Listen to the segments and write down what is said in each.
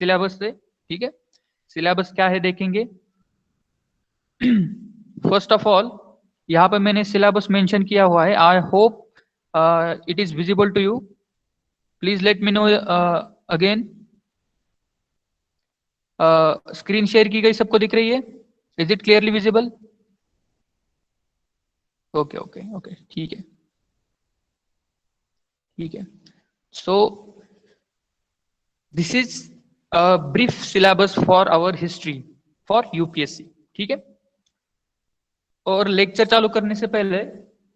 Syllabus से, ठीक है। सिलेबस क्या है देखेंगे। फर्स्ट ऑफ ऑल यहाँ पे मैंने सिलेबस मेंशन किया हुआ है। I hope it is visible to you. Please let me know again. Screen share की गई, सबको दिख रही है? Is it clearly visible? Okay okay okay, ठीक है ठीक है। So this is brief syllabus for our history for UPSC, ठीक है। और लेक्चर चालू करने से पहले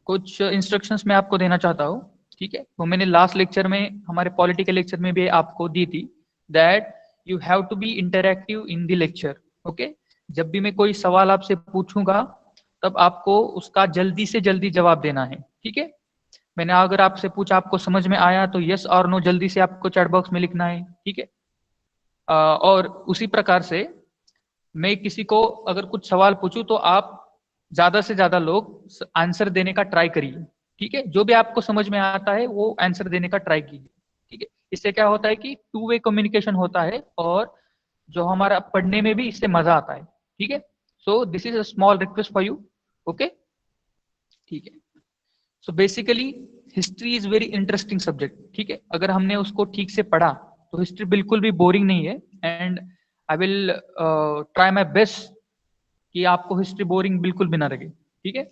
कुछ इंस्ट्रक्शंस मैं आपको देना चाहता हूँ, ठीक है। वो मैंने लास्ट लेक्चर में, हमारे पॉलिटिकल लेक्चर में भी आपको दी थी, that you have to be interactive in the lecture, okay. जब भी मैं कोई सवाल आपसे पूछूंगा तब आपको उसका जल्दी से जल्दी जवाब देना है, ठीक है। मैंने अगर आपसे पूछा, आपको समझ में आया, तो यस और नो जल्दी से आपको चैट बॉक्स में लिखना है, ठीक है। और उसी प्रकार से मैं किसी को अगर कुछ सवाल पूछूं तो आप ज्यादा से ज्यादा लोग आंसर देने का ट्राई करिए, ठीक है। जो भी आपको समझ में आता है वो आंसर देने का ट्राई कीजिए, ठीक है। इससे क्या होता है कि टू वे कम्युनिकेशन होता है और जो हमारा पढ़ने में भी इससे मजा आता है, ठीक है। So this is a small request for you, okay, ठीक है। So basically history is very interesting subject, ठीक है। अगर हमने उसको ठीक से पढ़ा तो हिस्ट्री बिल्कुल भी बोरिंग नहीं है। And I will try my best कि आपको हिस्ट्री बोरिंग बिल्कुल भी ना लगे, ठीक है।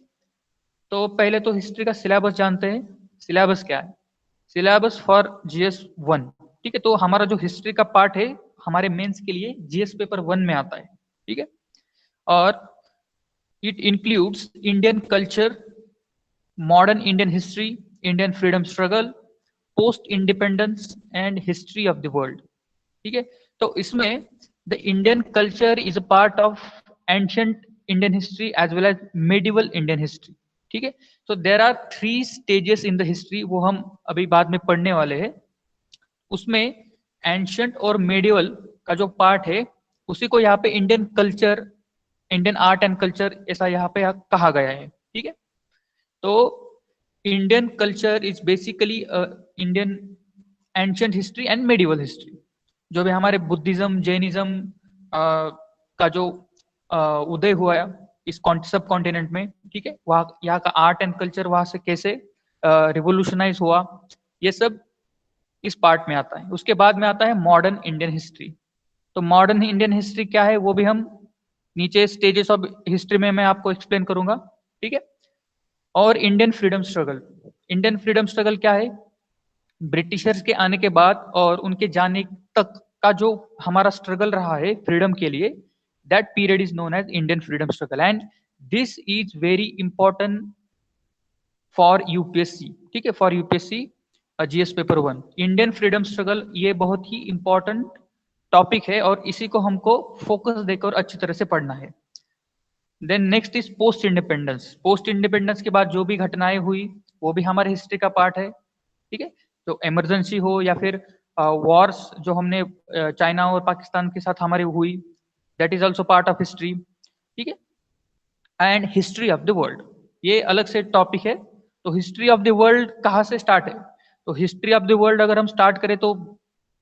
तो पहले तो हिस्ट्री का सिलेबस जानते हैं। सिलेबस क्या है? सिलेबस फॉर GS 1, ठीक है। तो हमारा जो हिस्ट्री का पार्ट है हमारे मेंस के लिए GS पेपर 1 में आता है, ठीक है। और it includes Indian culture, modern Indian history, Indian freedom struggle, post independence and history of the world, ठीक है। तो इसमें the Indian culture is a part of ancient Indian history as well as medieval Indian history, ठीक है। So there are 3 stages in the history, वो हम अभी बाद में पढ़ने वाले हैं। उसमें एंशियंट और मेडिवल का जो पार्ट है उसी को यहाँ पे Indian culture, Indian art and culture ऐसा यहाँ पे कहा गया है, ठीक है। तो Indian culture is basically Indian ancient history and medieval history. जो भी हमारे बुद्धिज्म, जैनिज्म का जो उदय हुआ इस सब कॉन्टिनेंट में, ठीक है, वहाँ यहाँ का आर्ट एंड कल्चर वहां से कैसे रिवोल्यूशनाइज हुआ, ये सब इस पार्ट में आता है। उसके बाद में आता है मॉडर्न इंडियन हिस्ट्री। तो मॉडर्न इंडियन हिस्ट्री क्या है वो भी हम नीचे स्टेजेस ऑफ हिस्ट्री में मैं आपको एक्सप्लेन करूंगा, ठीक है। और Indian freedom struggle. Indian freedom struggle क्या है? ब्रिटिशर्स के आने के बाद और उनके जाने तक का जो हमारा स्ट्रगल रहा है फ्रीडम के लिए, that period is known as Indian freedom struggle. And this is very important for UPSC, ठीक है, for UPSC GS paper 1। Indian freedom struggle ये बहुत ही इंपॉर्टेंट टॉपिक है और इसी को हमको फोकस देकर अच्छी तरह से पढ़ना है। Then next is post independence. Post independence के बाद जो भी घटनाएं हुई वो भी हमारे हिस्ट्री का पार्ट है, ठीक है। तो इमरजेंसी हो या फिर वॉर्स जो हमने चाइना और पाकिस्तान के साथ हमारी हुई, that is also part of history, ठीक है। And history of the world, ये अलग से टॉपिक है। तो हिस्ट्री ऑफ द वर्ल्ड कहाँ से स्टार्ट है? तो हिस्ट्री ऑफ द वर्ल्ड अगर हम स्टार्ट करें तो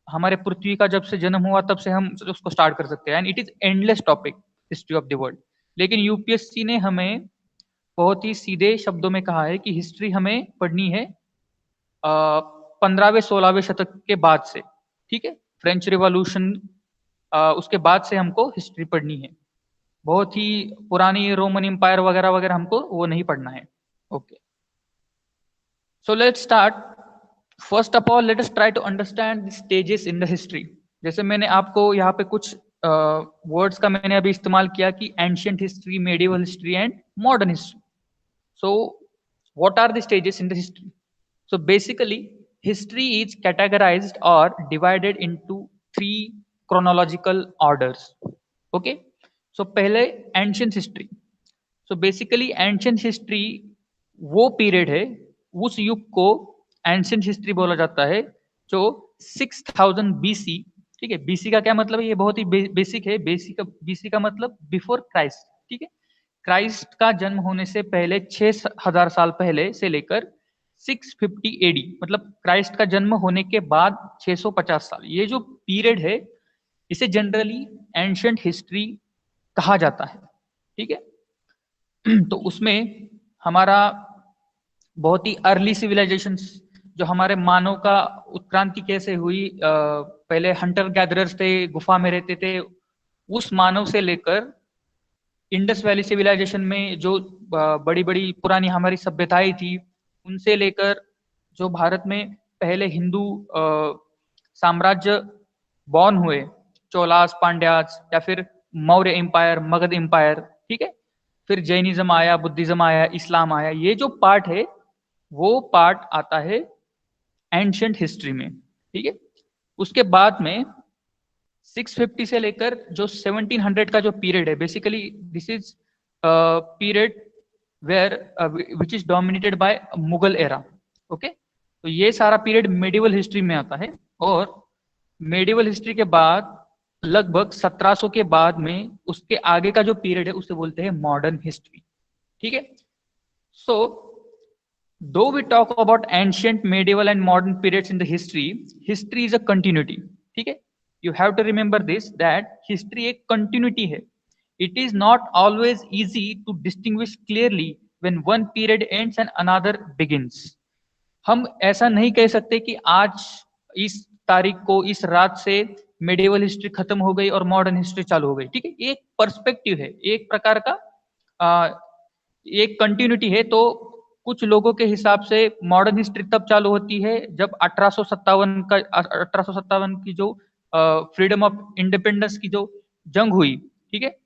हमारे पृथ्वी का जब से जन्म हुआ तब से हम उसको स्टार्ट कर सकते हैं। And it is endless topic, history of the world. लेकिन यूपीएससी ने हमें बहुत ही सीधे शब्दों में कहा है कि हिस्ट्री हमें पढ़नी है 15वें 16वें शतक के बाद से, ठीक है। फ्रेंच रिवॉल्यूशन उसके बाद से हमको हिस्ट्री पढ़नी है। बहुत ही पुरानी रोमन एम्पायर वगैरह वगैरह हमको वो नहीं पढ़ना है, okay. So let's start. First of all let us try to understand the stages in the history. जैसे मैंने आपको यहाँ पे कुछ वर्ड्स का मैंने अभी इस्तेमाल किया कि ancient history, medieval history and modern history. So what are the stages in the history? So basically, history is categorized or divided into 3 chronological orders. Okay. So पहले ancient history. So basically ancient history वो period है, उस युग को ancient history बोला जाता है जो 6000 BC, ठीक है। BC का क्या मतलब है? ये बहुत ही बेसिक है। BC का मतलब बिफोर क्राइस्ट, ठीक है। क्राइस्ट का जन्म होने से पहले 6000 साल पहले से लेकर 650 AD, मतलब क्राइस्ट का जन्म होने के बाद 650 साल, ये जो पीरियड है इसे जनरली एंशिएंट हिस्ट्री कहा जाता है, ठीक है। तो उसमें हमारा बहुत ही अर्ली सिविलाइजेशंस, जो हमारे मानव का उत्क्रांति कैसे हुई, पहले हंटर गैदरर्स थे, गुफा में रहते थे, उस मानव से लेकर इंडस वैली सिविलाइजेशन में जो बड़ी बड़ी पुरानी हमारी सभ्यताएं थी, उनसे लेकर जो भारत में पहले हिंदू साम्राज्य बॉर्न हुए, चोलास, पांड्यास, या फिर मौर्य एम्पायर, मगध एम्पायर, ठीक है, फिर जैनिज्म आया, बुद्धिज्म आया, इस्लाम आया, ये जो पार्ट है वो पार्ट आता है एंशिएंट हिस्ट्री में, ठीक है। उसके बाद में 650 से लेकर जो 1700 का जो पीरियड है, basically this is period where which is dominated by Mughal era, okay. तो ये सारा पीरियड मेडिवल हिस्ट्री में आता है, और मेडिवल हिस्ट्री के बाद लगभग 1700 के बाद में उसके आगे का जो पीरियड है उसे बोलते हैं मॉडर्न हिस्ट्री, ठीक है। सो though we talk about ancient, medieval and modern periods in the history is a continuity, ठीक है। You have to remember this, that history एक continuity है. It is not always easy to distinguish clearly when one period ends and another begins. हम ऐसा नहीं कह सकते कि आज इस तारीख को, इस रात से मेडिवल हिस्ट्री खत्म हो गई और मॉडर्न हिस्ट्री चालू हो गई, ठीक है। एक पर्सपेक्टिव है, एक प्रकार का एक कंटिन्यूटी है। तो कुछ लोगों के हिसाब से मॉडर्न हिस्ट्री तब चालू होती है जब 1857 की जो फ्रीडम ऑफ इंडिपेंडेंस की जो जंग हुई, ठीक है,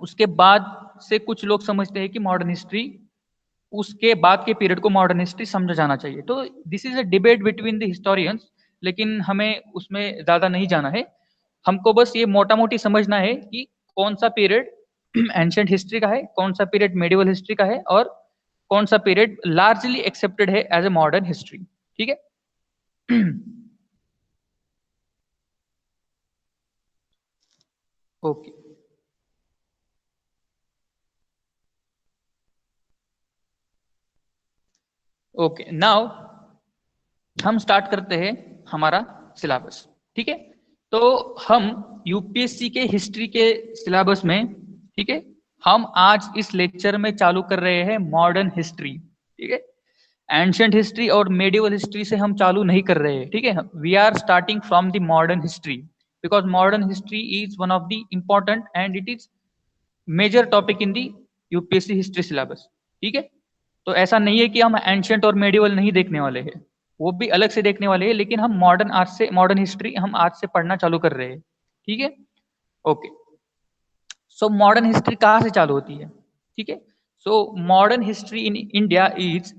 उसके बाद से कुछ लोग समझते हैं कि मॉडर्न हिस्ट्री, उसके बाद के पीरियड को मॉडर्न हिस्ट्री समझा जाना चाहिए। तो this is a debate between the historians, लेकिन हमें उसमें ज्यादा नहीं जाना है। हमको बस ये मोटा मोटी समझना है कि कौन सा पीरियड एंशिएंट हिस्ट्री का है, कौन सा पीरियड मेडिवल हिस्ट्री का है, और कौन सा पीरियड लार्जली एक्सेप्टेड है एज ए मॉडर्न हिस्ट्री, ठीक है। ओके, ओके, नाउ हम स्टार्ट करते हैं हमारा सिलेबस, ठीक है। तो हम यूपीएससी के हिस्ट्री के सिलेबस में, ठीक है, हम आज इस लेक्चर में चालू कर रहे हैं मॉडर्न हिस्ट्री, ठीक है। एंशिएंट हिस्ट्री और मेडिवल हिस्ट्री से हम चालू नहीं कर रहे हैं, ठीक है। We are starting from the modern history, because modern history is one of the important and it is major topic in the UPSC history syllabus, ठीक है। तो ऐसा नहीं है कि हम एंशिएंट और मेडिवल नहीं देखने वाले हैं, वो भी अलग से देखने वाले हैं, लेकिन हम मॉडर्न आज से, मॉडर्न हिस्ट्री हम आज से पढ़ना चालू कर रहे हैं, ठीक है। ओके, सो मॉडर्न हिस्ट्री कहाँ से चालू होती है, ठीक है। So modern history in India is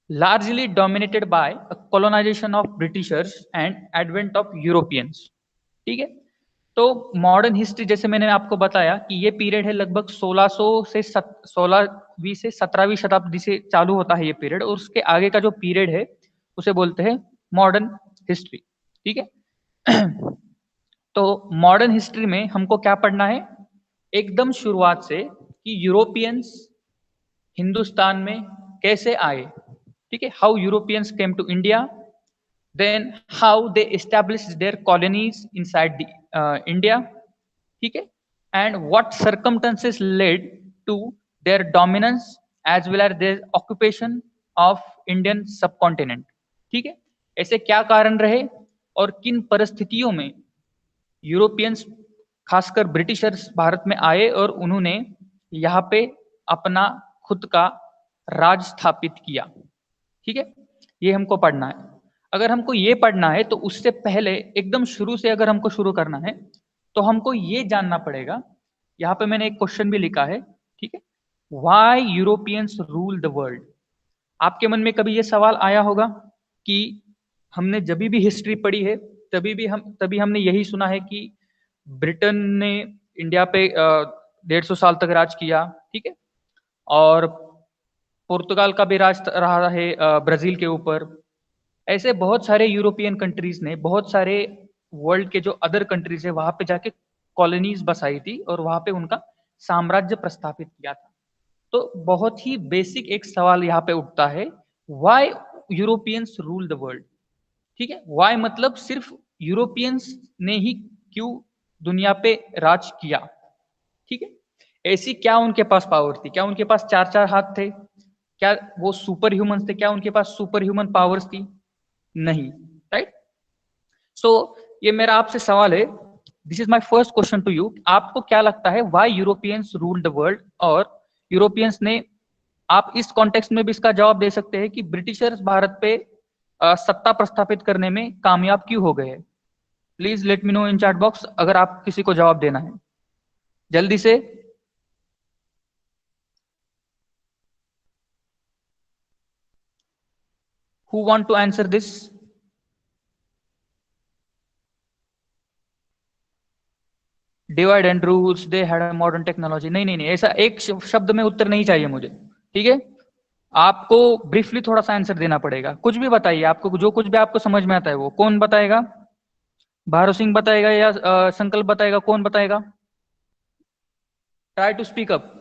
largely dominated by a colonization of Britishers and advent of Europeans, ठीक है। तो मॉडर्न हिस्ट्री, जैसे मैंने आपको बताया कि ये पीरियड है लगभग 1600 से 16वीं से 17वीं शताब्दी से चालू होता है ये पीरियड, और उसके आगे का जो पीरियड है उसे बोलते हैं मॉडर्न हिस्ट्री, ठीक है। तो मॉडर्न हिस्ट्री में हमको क्या पढ़ना है, एकदम शुरुआत से कि यूरोपियंस हिंदुस्तान में कैसे आए, ठीक है। How Europeans came to India, then how they established their colonies inside the India, ठीक है, and what circumstances led to their dominance as well as their occupation of Indian subcontinent, ठीक है। ऐसे क्या कारण रहे और किन परिस्थितियों में यूरोपियंस, खासकर ब्रिटिशर्स भारत में आए और उन्होंने यहाँ पे अपना खुद का राज स्थापित किया, ठीक है। ये हमको पढ़ना है। अगर हमको ये पढ़ना है तो उससे पहले एकदम शुरू से अगर हमको शुरू करना है तो हमको ये जानना पड़ेगा, यहाँ पे मैंने एक क्वेश्चन भी लिखा है, ठीक है, why Europeans rule the world. आपके मन में कभी ये सवाल आया होगा कि हमने जब भी हिस्ट्री पढ़ी है तभी हमने यही सुना है कि ब्रिटेन ने इंडिया पे 150 साल तक राज किया, ठीक है, और पुर्तगाल का भी राज रहा है ब्राजील के ऊपर। ऐसे बहुत सारे यूरोपियन कंट्रीज ने, बहुत सारे वर्ल्ड के जो अदर कंट्रीज है वहां पे जाके कॉलोनीज बसाई थी और वहां पे उनका साम्राज्य प्रस्थापित किया था। तो बहुत ही बेसिक एक सवाल यहाँ पे उठता है, why Europeans rule the world, ठीक है। व्हाई मतलब सिर्फ यूरोपियंस ने ही क्यों दुनिया पे राज किया, ठीक है। ऐसी क्या उनके पास पावर थी? क्या उनके पास चार चार हाथ थे? क्या वो सुपर ह्यूमन थे? क्या उनके पास सुपर ह्यूमन पावर्स थी? नहीं, राइट। सो ये मेरा आपसे सवाल है, this is my first question to you, आपको क्या लगता है why Europeans rule the world? और यूरोपियंस ने, आप इस कॉन्टेक्स्ट में भी इसका जवाब दे सकते हैं कि ब्रिटिशर्स भारत पे सत्ता प्रस्थापित करने में कामयाब क्यों हो गए हैं। Please let me know in chat box अगर आप किसी को जवाब देना है, जल्दी से। Who want to answer this? Divide and rules, they had a modern technology. नहीं नहीं नहीं, ऐसा एक शब्द में उत्तर नहीं चाहिए मुझे, ठीक है। आपको ब्रीफली थोड़ा सा आंसर देना पड़ेगा, कुछ भी बताइए, आपको जो कुछ भी आपको समझ में आता है वो। कौन बताएगा? भारू सिंह बताएगा या संकल्प बताएगा? कौन बताएगा? Try to speak up.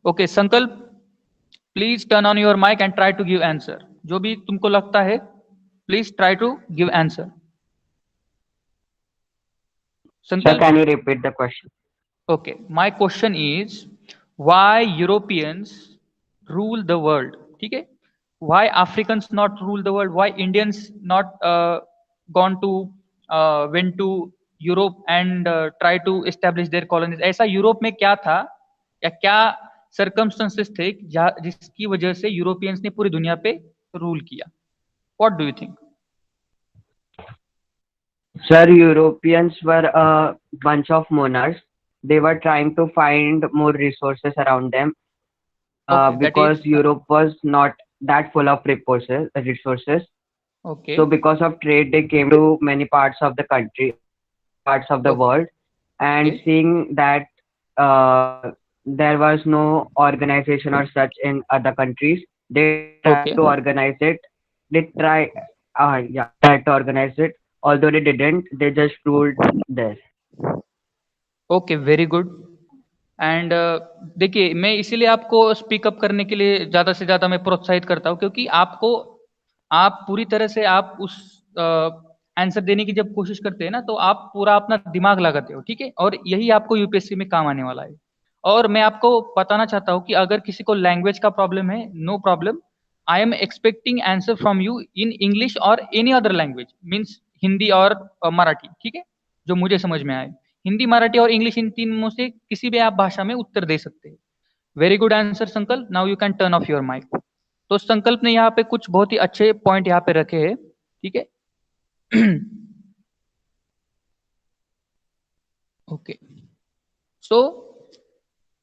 Okay Sankalp, please turn on your mic and try to give answer. जो भी तुमको लगता है please try to give answer. Sir, Sankalp, can you repeat the question? okay, my question is why Europeans rule the world? ठीक है, why Africans not rule the world? Why Indians not gone to went to Europe and try to establish their colonies? ऐसा Europe में क्या था या क्या circumstances थे जिसकी वजह से यूरोपियंस ने पूरी दुनिया पे रूल किया? What do you think? Sir, Europeans were a bunch of monarchs. They were trying to find more resources around them Okay, that is because Europe was not that full of resources. okay. So because of trade, they came to many parts of the country, parts of the Okay, world, and okay, seeing that there was no organization or such in other countries, they tried okay. to organize it. They tried to organize it. Although they didn't, they just ruled there. Okay, very good. And देखिए, मैं इसीलिए आपको speak up करने के लिए ज़्यादा से ज़्यादा मैं प्रोत्साहित करता हूँ, क्योंकि आपको, आप पूरी तरह से आप उस आंसर देने की जब कोशिश करते हैं ना, तो आप पूरा अपना दिमाग लगाते हो, ठीक है, और यही आपको यूपीएससी में काम आने वाला है। और मैं आपको बताना चाहता हूँ कि अगर किसी को लैंग्वेज का प्रॉब्लम है, no problem, I am expecting answer from you in English और any other language, means Hindi और मराठी, ठीक है, जो मुझे समझ में आए। हिंदी, मराठी और इंग्लिश, इन तीनों से किसी भी आप भाषा में उत्तर दे सकते हैं। Very good answer Sankalp, now you can turn off your mic. तो संकल्प ने यहाँ पे कुछ बहुत ही अच्छे पॉइंट यहाँ पे रखे हैं, ठीक है। ओके, सो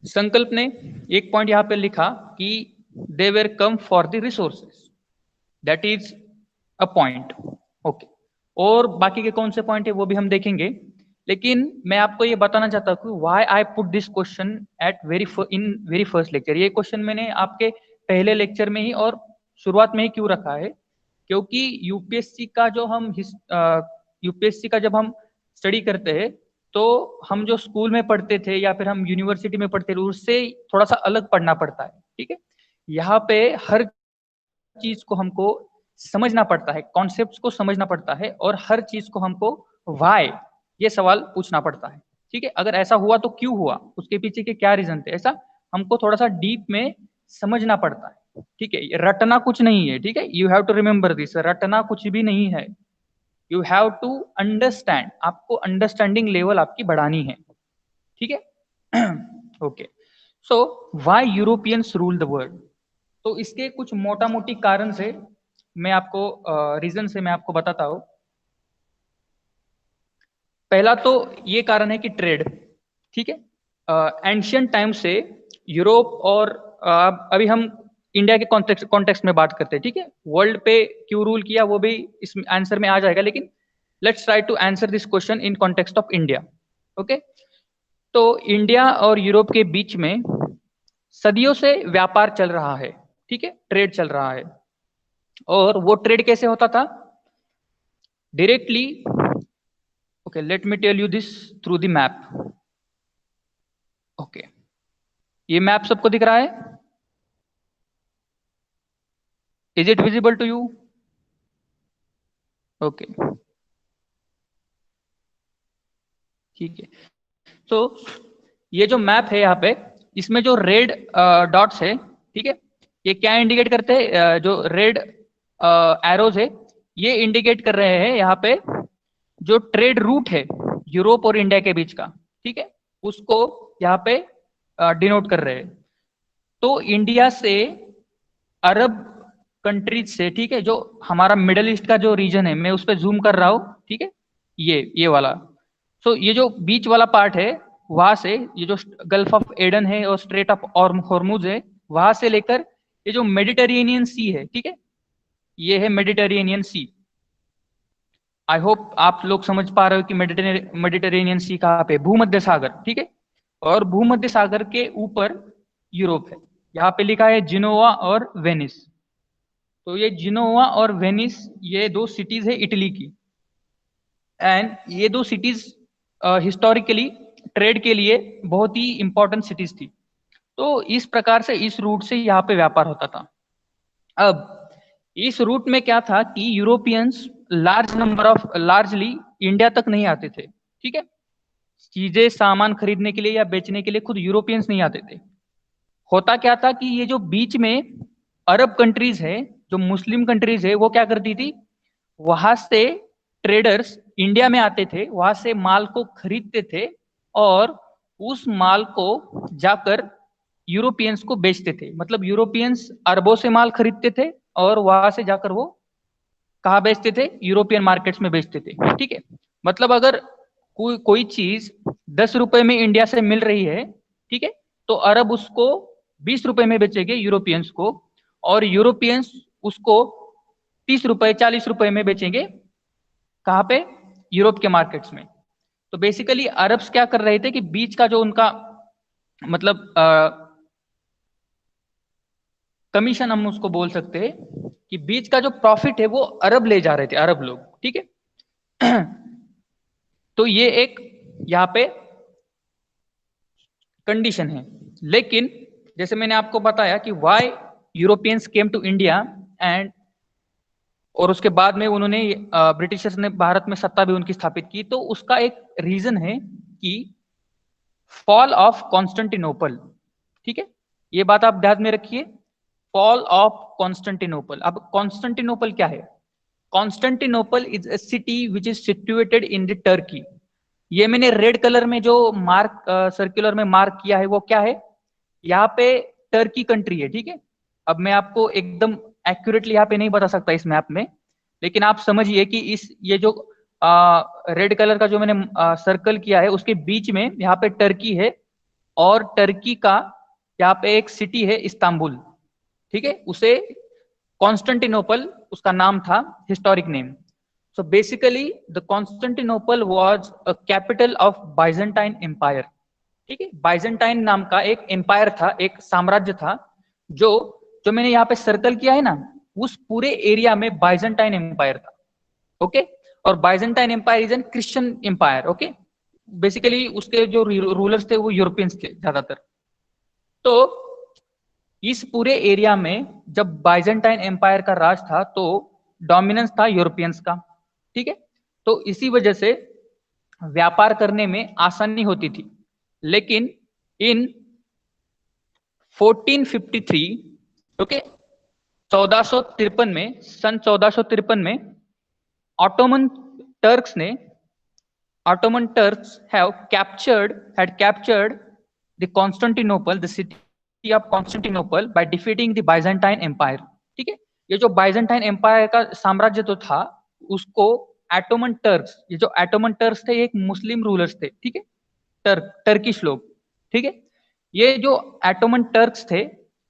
संकल्प ने एक पॉइंट यहाँ पे लिखा कि they were come for the resources, that is a point. Okay, और बाकी के कौन से पॉइंट है वो भी हम देखेंगे, लेकिन मैं आपको ये बताना चाहता हूँ कि why I put this question at in very first lecture. ये क्वेश्चन मैंने आपके पहले लेक्चर में ही और शुरुआत में ही क्यों रखा है, क्योंकि यूपीएससी का जो हम यूपीएससी का जब हम स्टडी करते हैं, तो हम जो स्कूल में पढ़ते थे या फिर हम यूनिवर्सिटी में पढ़ते थे, उससे थोड़ा सा अलग पढ़ना पड़ता है, ठीक है। यहाँ पे हर चीज को हमको समझना पड़ता है, कॉन्सेप्ट्स को समझना पड़ता है, और हर चीज को हमको व्हाई ये सवाल पूछना पड़ता है, ठीक है। अगर ऐसा हुआ तो क्यों हुआ, उसके पीछे के क्या रीजन थे, ऐसा हमको थोड़ा सा डीप में समझना पड़ता है, ठीक है। रटना कुछ नहीं है, ठीक है, you have to remember this, रटना कुछ भी नहीं है, यू हैव टू अंडरस्टैंड, आपको अंडरस्टैंडिंग लेवल आपकी बढ़ानी है, ठीक है। Okay, so why Europeans rule the world? तो इसके कुछ मोटा मोटी कारण से मैं आपको, रीजन से मैं आपको बताता हूं। पहला तो ये कारण है कि ट्रेड, ठीक है। एंशियंट टाइम से यूरोप और अभी हम इंडिया के कॉन्टेक्स्ट में बात करते हैं, ठीक है। वर्ल्ड पे क्यों रूल किया वो भी इस आंसर में आ जाएगा, लेकिन let's try to answer this question in context of India. Okay, तो इंडिया और यूरोप के बीच में सदियों से व्यापार चल रहा है, ठीक है, ट्रेड चल रहा है। और वो ट्रेड कैसे होता था? Directly, okay, let me tell you this through the map. Okay, ये मैप सबको दिख रहा है? Is it visible to you? Okay, ठीक है। तो ये जो मैप है यहाँ पे, इसमें जो रेड डॉट्स है, ठीक है, ये क्या इंडिकेट करते हैं? जो रेड एरोज है, ये इंडिकेट कर रहे हैं यहाँ पे जो ट्रेड रूट है यूरोप और इंडिया के बीच का, ठीक है, उसको यहाँ पे डिनोट कर रहे हैं। तो इंडिया से अरब कंट्रीज से, ठीक है, जो हमारा मिडल ईस्ट का जो रीजन है, मैं उस पर जूम कर रहा हूँ, ठीक है, ये वाला। सो ये जो बीच वाला पार्ट है, वहां से ये जो गल्फ ऑफ एडन है और स्ट्रेट ऑफ हॉर्मुज है, वहां से लेकर ये जो मेडिटेरेनियन सी है, ठीक है, ये है मेडिटेरेनियन सी। आई होप आप लोग समझ पा रहे हो कि मेडिटेरेनियन सी कहाँ पे? भूमध्य सागर, ठीक है, और भूमध्य सागर के ऊपर यूरोप है। यहाँ पे लिखा है जिनोवा और वेनिस। तो ये जिनोवा और वेनिस, ये दो सिटीज है इटली की, एंड ये दो सिटीज हिस्टोरिकली ट्रेड के लिए बहुत ही इंपॉर्टेंट सिटीज थी। तो इस प्रकार से इस रूट से यहाँ पे व्यापार होता था। अब इस रूट में क्या था कि यूरोपियंस लार्जली इंडिया तक नहीं आते थे, ठीक है, चीजें सामान खरीदने के लिए या बेचने के लिए खुद यूरोपियंस नहीं आते थे। होता क्या था कि ये जो बीच में अरब कंट्रीज है, जो मुस्लिम कंट्रीज है, वो क्या करती थी, वहां से ट्रेडर्स इंडिया में आते थे, वहां से माल को खरीदते थे और उस माल को जाकर यूरोपियंस को बेचते थे। मतलब यूरोपियंस अरबों से माल खरीदते थे और वहां से जाकर वो कहाँ बेचते थे? यूरोपियन मार्केट्स में बेचते थे, ठीक है। मतलब अगर कोई चीज 10 रुपए में इंडिया से मिल रही है, ठीक है, तो अरब उसको 20 रुपए में बेचेंगे यूरोपियंस को, और यूरोपियंस उसको 30 रुपए 40 रुपए में बेचेंगे, कहाँ पे? यूरोप के मार्केट्स में। तो बेसिकली अरब्स क्या कर रहे थे कि बीच का जो उनका मतलब कमीशन हम उसको बोल सकते हैं, कि बीच का जो प्रॉफिट है वो अरब ले जा रहे थे, अरब लोग, ठीक है। तो ये एक यहाँ पे कंडीशन है। लेकिन जैसे मैंने आपको बताया कि why Europeans came to India, and और उसके बाद में उन्होंने ब्रिटिशर्स ने भारत में सत्ता भी उनकी स्थापित की, तो उसका एक रीजन है कि फॉल ऑफ कॉन्स्टेंटिनोपल, ठीक है, ये बात आप ध्यान में रखिए। Fall of Constantinople. अब कॉन्स्टेंटिनोपल क्या है? Constantinople is a city which is situated in the Turkey. ये मैंने रेड कलर में जो मार्क सर्कुलर में मार्क किया है वो क्या है? यहाँ पे टर्की कंट्री है, ठीक है। अब मैं आपको एकदम एक्यूरेटली यहाँ पे नहीं बता सकता इस मैप में, लेकिन आप समझिए कि इस ये जो रेड कलर का जो मैंने सर्कल किया है, उसके बीच में यहाँ पे टर्की है, और टर्की का यहाँ पे एक सिटी है इस्तांबुल, ठीक है, उसे कॉन्स्टेंटिनोपल उसका नाम था, historic name. So basically the Constantinople was a capital of Byzantine empire, ठीक है। बाइजेंटाइन नाम का एक एम्पायर था, एक साम्राज्य था, जो जो मैंने यहाँ पे सर्कल किया है ना, उस पूरे एरिया में बाइजेंटाइन एम्पायर था, ओके। और Byzantine empire is an Christian empire, okay. Basically उसके जो रूलर्स थे वो यूरोपियंस थे ज्यादातर। तो इस पूरे एरिया में जब बाइजेंटाइन एम्पायर का राज था, तो डोमिनेंस था यूरोपियंस का, ठीक है। तो इसी वजह से व्यापार करने में आसानी होती थी। लेकिन इन 1453, ओके, 1453 में, सन 1453 में Ottoman Turks had captured the Constantinople, the city of Constantinople, by defeating the Byzantine Empire, ठीक है। ये जो बाइजेंटाइन एम्पायर का साम्राज्य तो था, उसको एटोमन टर्क्स, ये जो एटोमन टर्क्स थे, एक मुस्लिम रूलर्स थे, ठीक है, टर्किश लोग, ठीक है। ये जो एटोमन टर्क्स थे,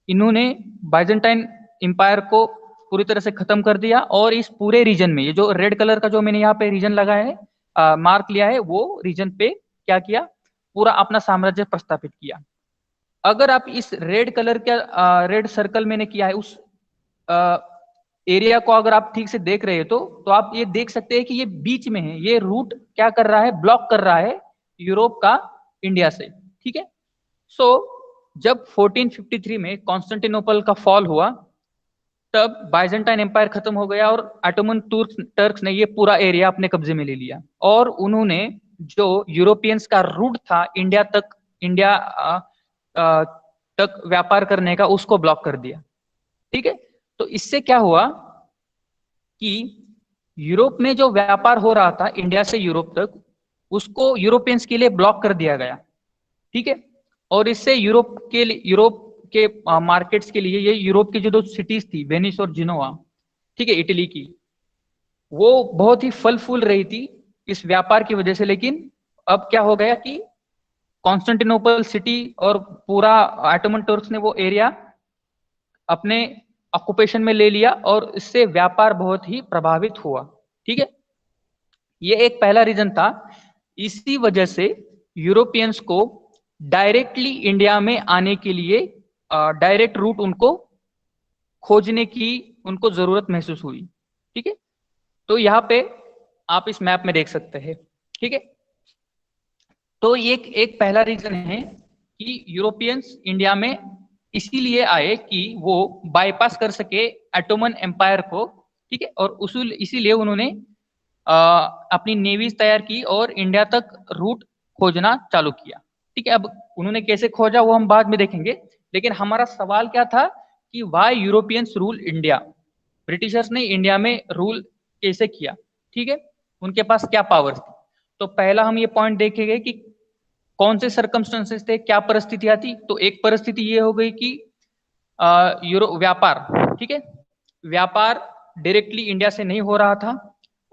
इन्होंने बाइजेंटाइन एम्पायर को पूरी तरह से खत्म कर दिया, और इस पूरे रीजन में, ये जो रेड कलर का जो मैंने यहाँ पे रीजन लगाया है, मार्क लिया है, वो रीजन पे क्या किया? पूरा अपना साम्राज्य प्रस्थापित किया। अगर आप इस रेड कलर का रेड सर्कल मैंने किया है, उस एरिया को अगर आप ठीक से देख रहे हो, तो आप ये देख सकते हैं कि ये बीच में है, ये रूट क्या कर रहा है? ब्लॉक कर रहा है यूरोप का इंडिया से, ठीक है। सो जब 1453 में कॉन्स्टेंटिनोपल का फॉल हुआ, तब बाइजेंटाइन एम्पायर खत्म हो गया और ऑटोमन टर्क्स ने ये पूरा एरिया अपने कब्जे में ले लिया और उन्होंने जो यूरोपियंस का रूट था इंडिया तक व्यापार करने का, उसको ब्लॉक कर दिया। ठीक है, तो इससे क्या हुआ कि यूरोप में जो व्यापार हो रहा था इंडिया से यूरोप तक, उसको यूरोपियंस के लिए ब्लॉक कर दिया गया। ठीक है, और इससे यूरोप के मार्केट्स के लिए, ये यूरोप की जो दो सिटीज थी, वेनिस और जिनोवा, ठीक है, इटली की, वो बहुत ही फल फूल रही थी इस व्यापार की वजह से। लेकिन अब क्या हो गया कि कॉन्स्टेंटिनोपल सिटी और पूरा ऑटोमन टर्क्स ने वो एरिया अपने ऑक्यूपेशन में ले लिया और इससे व्यापार बहुत ही प्रभावित हुआ। ठीक है, ये एक पहला रीजन था। इसी वजह से यूरोपियंस को डायरेक्टली इंडिया में आने के लिए डायरेक्ट रूट उनको खोजने की उनको जरूरत महसूस हुई। ठीक है, तो यहाँ पे आप इस मैप में देख सकते हैं। ठीक है, तो एक एक पहला रीजन है कि यूरोपियंस इंडिया में इसीलिए आए कि वो बाईपास कर सके ऑटोमन एम्पायर को। ठीक है, और उसूल इसीलिए उन्होंने अपनी नेवीज तैयार की और इंडिया तक रूट खोजना चालू किया। ठीक है, अब उन्होंने कैसे खोजा वो हम बाद में देखेंगे, लेकिन हमारा सवाल क्या था कि why Europeans rule India, Britishers ने इंडिया में रूल कैसे किया। ठीक है, उनके पास क्या पावर्स थी। तो पहला हम ये पॉइंट देखेंगे कि कौन से सर्कमस्टेंसेस थे, क्या परिस्थितियां थी। तो एक परिस्थिति ये हो गई कि यूरो व्यापार, ठीक है, व्यापार डायरेक्टली इंडिया से नहीं हो रहा था,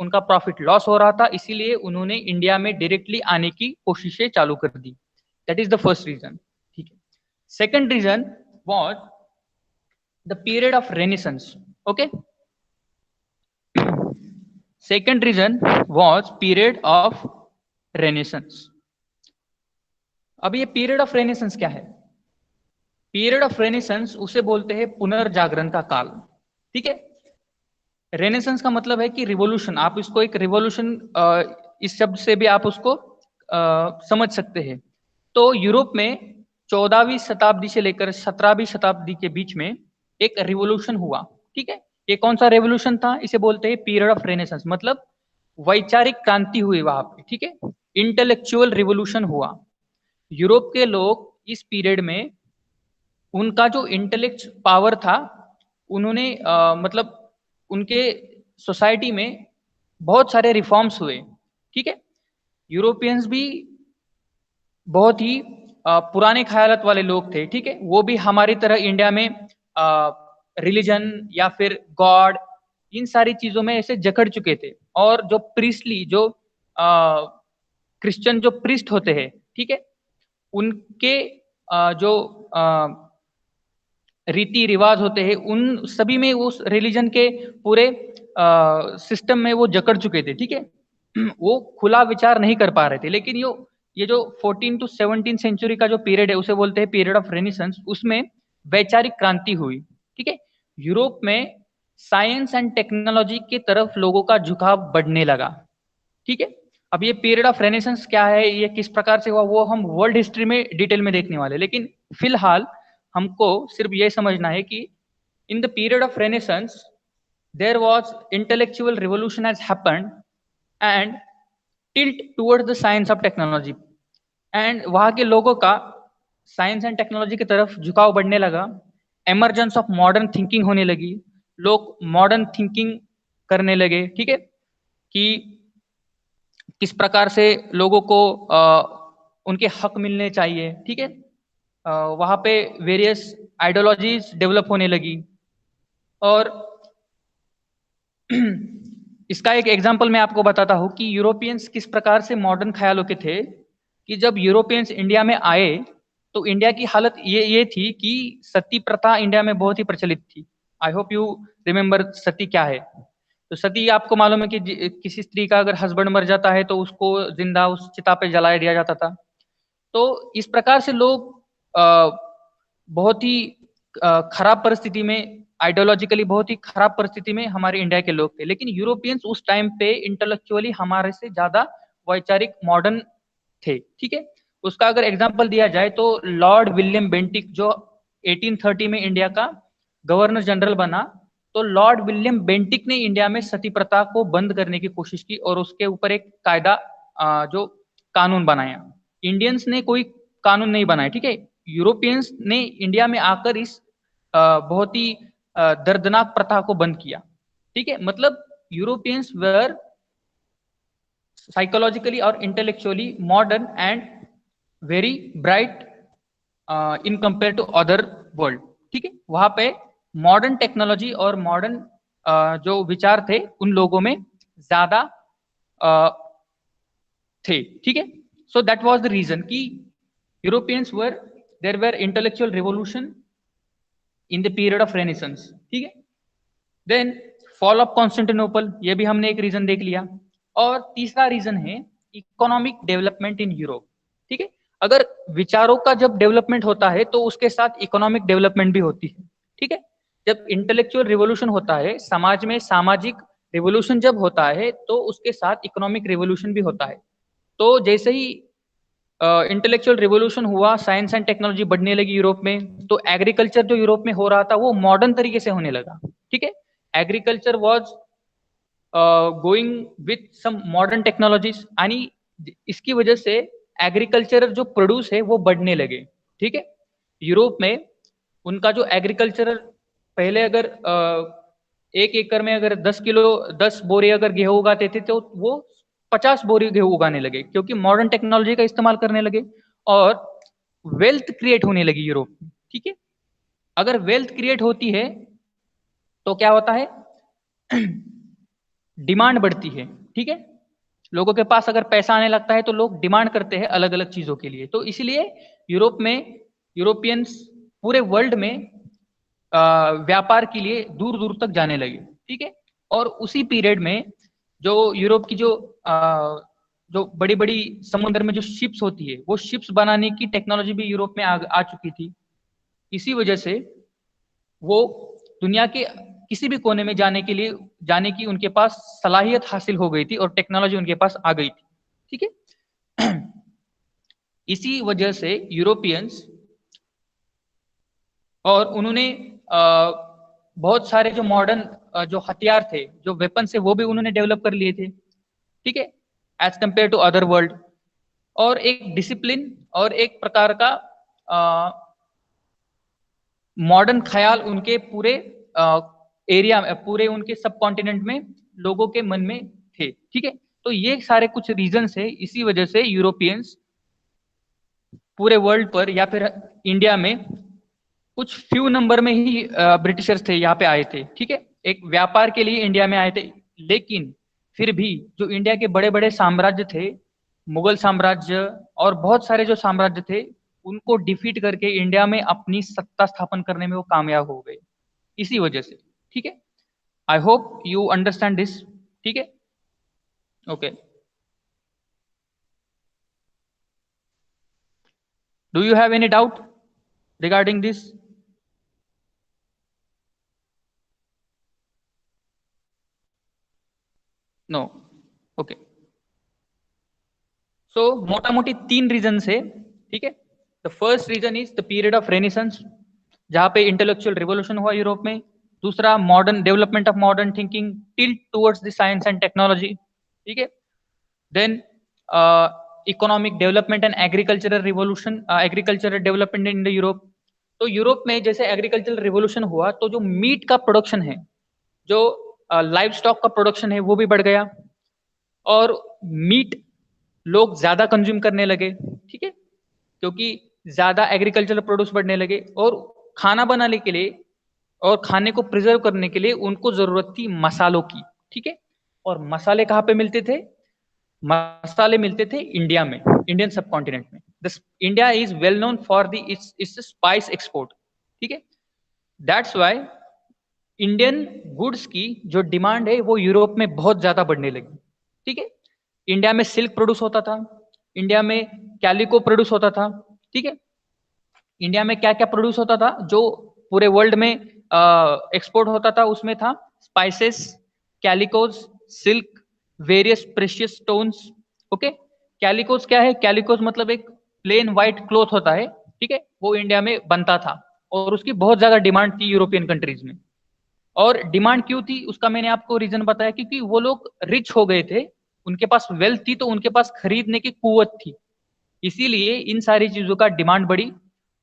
उनका प्रॉफिट लॉस हो रहा था, इसीलिए उन्होंने इंडिया में डायरेक्टली आने की कोशिशें चालू कर दी। That is the first reason. ठीक है, second reason was the period of renaissance. Okay, second reason was period of renaissance. अब ये पीरियड ऑफ रेनेसेंस क्या है? पीरियड ऑफ रेनेसेंस उसे बोलते हैं पुनर्जागरण का काल। ठीक है, रेनेसेंस का मतलब है कि रिवॉल्यूशन, आप इसको एक रिवॉल्यूशन इस शब्द से भी आप उसको समझ सकते हैं। तो यूरोप में 14वीं शताब्दी से लेकर 17वीं शताब्दी के बीच में एक रिवॉल्यूशन हुआ। ठीक है, ये कौन सा रेवोल्यूशन था? इसे बोलते हैं पीरियड ऑफ रेनेसेंस, मतलब वैचारिक क्रांति हुई वहां पे। ठीक है, इंटेलेक्चुअल रिवोल्यूशन हुआ। यूरोप के लोग इस पीरियड में उनका जो इंटेलेक्ट पावर था, उन्होंने मतलब उनके सोसाइटी में बहुत सारे रिफॉर्म्स हुए। ठीक है, यूरोपियंस भी बहुत ही पुराने ख्यालात वाले लोग थे। ठीक है, वो भी हमारी तरह इंडिया में रिलीजन या फिर गॉड, इन सारी चीजों में ऐसे जकड़ चुके थे। और जो प्रीस्टली, जो क्रिश्चियन जो प्रीस्ट होते हैं, ठीक है, उनके जो रीति रिवाज होते हैं, उन सभी में उस रिलीजन के पूरे सिस्टम में वो जकड़ चुके थे। ठीक है, वो खुला विचार नहीं कर पा रहे थे। लेकिन ये जो 14 to 17 सेंचुरी का जो पीरियड है, उसे बोलते हैं पीरियड ऑफ रेनेसेंस, उसमें वैचारिक क्रांति हुई। ठीक है, यूरोप में साइंस एंड टेक्नोलॉजी की तरफ लोगों का झुकाव बढ़ने लगा। ठीक है, अब ये पीरियड ऑफ रेनेसेंस क्या है, ये किस प्रकार से हुआ, वो हम वर्ल्ड हिस्ट्री में डिटेल में देखने वाले। लेकिन फिलहाल हमको सिर्फ ये समझना है कि in the period of renaissance there was intellectual revolution has happened and tilt towards the science of technology. And वहां के लोगों का साइंस एंड टेक्नोलॉजी की तरफ झुकाव बढ़ने लगा। एमरजेंस ऑफ मॉडर्न थिंकिंग होने लगी, लोग मॉडर्न थिंकिंग करने लगे। ठीक है, कि किस प्रकार से लोगों को उनके हक मिलने चाहिए। ठीक है, वहां पे वेरियस आइडियोलॉजीज डेवलप होने लगी। और इसका एक एग्जांपल मैं आपको बताता हूं कि यूरोपियंस किस प्रकार से मॉडर्न ख्यालों के थे। कि जब यूरोपियंस इंडिया में आए तो इंडिया की हालत ये थी कि सती प्रथा इंडिया में बहुत ही प्रचलित थी। आई होप यू रिमेम्बर सती क्या है। तो सती, आपको मालूम है कि किसी स्त्री का अगर हस्बैंड मर जाता है तो उसको जिंदा उस चिता पे जला दिया जाता था। तो इस प्रकार से लोग बहुत ही खराब परिस्थिति में, आइडियोलॉजिकली बहुत ही खराब परिस्थिति में हमारे इंडिया के लोग थे। लेकिन यूरोपियंस उस टाइम पे इंटेलेक्चुअली हमारे से ज्यादा वैचारिक मॉडर्न थे। ठीक है, उसका अगर एग्जांपल दिया जाए तो लॉर्ड विलियम बेंटिक, जो 1830 में इंडिया का गवर्नर जनरल बना, तो लॉर्ड विलियम बेंटिक ने इंडिया में सती प्रथा को बंद करने की कोशिश की और उसके ऊपर एक कायदा जो कानून बनाया। इंडियंस ने कोई कानून नहीं बनाया, ठीक है। यूरोपियंस ने इंडिया में आकर इस बहुत ही दर्दनाक प्रथा को बंद किया, ठीक है। मतलब यूरोपियंस वेर साइकोलॉजिकली और intellectually modern and very bright in compare to other world, ठीक है। वहां पे मॉडर्न टेक्नोलॉजी और मॉडर्न जो विचार थे उन लोगों में ज्यादा थे, ठीक है। So that was the reason कि Europeans were there were intellectual revolution in the period of renaissance, ठीक है। देन फॉल ऑफ कॉन्स्टेंटिनोपल, ये भी हमने एक रीजन देख लिया। और तीसरा रीजन है इकोनॉमिक डेवलपमेंट इन यूरोप, ठीक है। अगर विचारों का जब डेवलपमेंट होता है तो उसके साथ इकोनॉमिक डेवलपमेंट भी होती है, ठीक है। जब इंटेलेक्चुअल रिवोल्यूशन होता है, समाज में सामाजिक रिवोल्यूशन जब होता है तो उसके साथ इकोनॉमिक रिवोल्यूशन भी होता है। तो जैसे ही इंटेलेक्चुअल रिवोल्यूशन हुआ, साइंस एंड टेक्नोलॉजी बढ़ने लगी यूरोप में, तो एग्रीकल्चर जो यूरोप में हो रहा था वो मॉडर्न तरीके से होने लगा, ठीक है। Agriculture was going with some modern technologies, यानी इसकी वजह से एग्रीकल्चर जो प्रोड्यूस है वो बढ़ने लगे, ठीक है। यूरोप में उनका जो एग्रीकल्चरल, पहले अगर 1 एकड़ में अगर 10 बोरे अगर गेहूं उगाते थे तो वो 50 बोरे गेहूं उगाने लगे, क्योंकि मॉडर्न टेक्नोलॉजी का इस्तेमाल करने लगे और वेल्थ क्रिएट होने लगी यूरोप में, ठीक है। अगर वेल्थ क्रिएट होती है तो क्या होता है, डिमांड बढ़ती है, ठीक है। लोगों के पास अगर पैसा आने लगता है तो लोग डिमांड करते हैं अलग अलग चीजों के लिए। तो इसलिए यूरोप में यूरोपियंस पूरे वर्ल्ड में व्यापार के लिए दूर दूर तक जाने लगे, ठीक है। और उसी पीरियड में जो यूरोप की जो बड़ी बड़ी समुद्र में जो शिप्स होती है, वो शिप्स बनाने की टेक्नोलॉजी भी यूरोप में आ चुकी थी। इसी वजह से वो दुनिया के किसी भी कोने में जाने की उनके पास सलाहियत हासिल हो गई थी और टेक्नोलॉजी उनके पास आ गई थी, ठीक है। इसी वजह से यूरोपियंस और उन्होंने बहुत सारे जो मॉडर्न जो हथियार थे, जो वेपन थे, वो भी उन्होंने डेवलप कर लिए थे, ठीक है, as compare to other world. और एक डिसिप्लिन और एक प्रकार का मॉडर्न ख्याल उनके पूरे एरिया में, पूरे उनके सब कॉन्टिनेंट में लोगों के मन में थे, ठीक है। तो ये सारे कुछ रीजंस है, इसी वजह से यूरोपियंस पूरे वर्ल्ड पर या फिर इंडिया में कुछ फ्यू नंबर में ही ब्रिटिशर्स थे यहाँ पे आए थे, ठीक है। एक व्यापार के लिए इंडिया में आए थे, लेकिन फिर भी जो इंडिया के बड़े बड़े साम्राज्य थे, मुगल साम्राज्य और बहुत सारे जो साम्राज्य थे, उनको डिफीट करके इंडिया में अपनी सत्ता स्थापन करने में वो कामयाब हो गए, इसी वजह से, ठीक है। I hope you understand this, ठीक है। Okay, do you have any doubt regarding this? No, okay. So मोटा मोटी 3 रीजन है, ठीक है। The first reason is the period of renaissance, जहां पे इंटेलेक्चुअल रिवोल्यूशन हुआ यूरोप में। दूसरा, modern development of modern thinking tilt towards the science and technology, ठीक है। Then economic development and agricultural revolution, agricultural development in the Europe. तो Europe में जैसे एग्रीकल्चरल रिवोल्यूशन हुआ तो जो मीट का प्रोडक्शन है, जो लाइव स्टॉक का प्रोडक्शन है, वो भी बढ़ गया और मीट लोग ज्यादा कंज्यूम करने लगे, ठीक है, क्योंकि ज्यादा एग्रीकल्चरल प्रोड्यूस बढ़ने लगे और खाना बनाने के लिए और खाने को प्रिजर्व करने के लिए उनको जरूरत थी मसालों की, ठीक है। और मसाले कहाँ पे मिलते थे? मसाले मिलते थे इंडिया में, इंडियन सब कॉन्टिनेंट में। India is well known for the it's spice export, ठीक है। दैट्स वाई इंडियन गुड्स की जो डिमांड है वो यूरोप में बहुत ज्यादा बढ़ने लगी, ठीक है। इंडिया में सिल्क प्रोड्यूस होता था, इंडिया में कैलिको प्रोड्यूस होता था, ठीक है। इंडिया में क्या क्या प्रोड्यूस होता था जो पूरे वर्ल्ड में एक्सपोर्ट होता था? उसमें था spices, calicos, silk, various precious stones, okay. Calicos क्या है? कैलिकोज मतलब एक प्लेन व्हाइट क्लॉथ होता है, ठीक है, वो इंडिया में बनता था और उसकी बहुत ज्यादा डिमांड थी यूरोपियन कंट्रीज में। और डिमांड क्यों थी उसका मैंने आपको रीजन बताया, क्योंकि वो लोग रिच हो गए थे, उनके पास वेल्थ थी, तो उनके पास खरीदने की कुवत थी, इसीलिए इन सारी चीजों का डिमांड बढ़ी।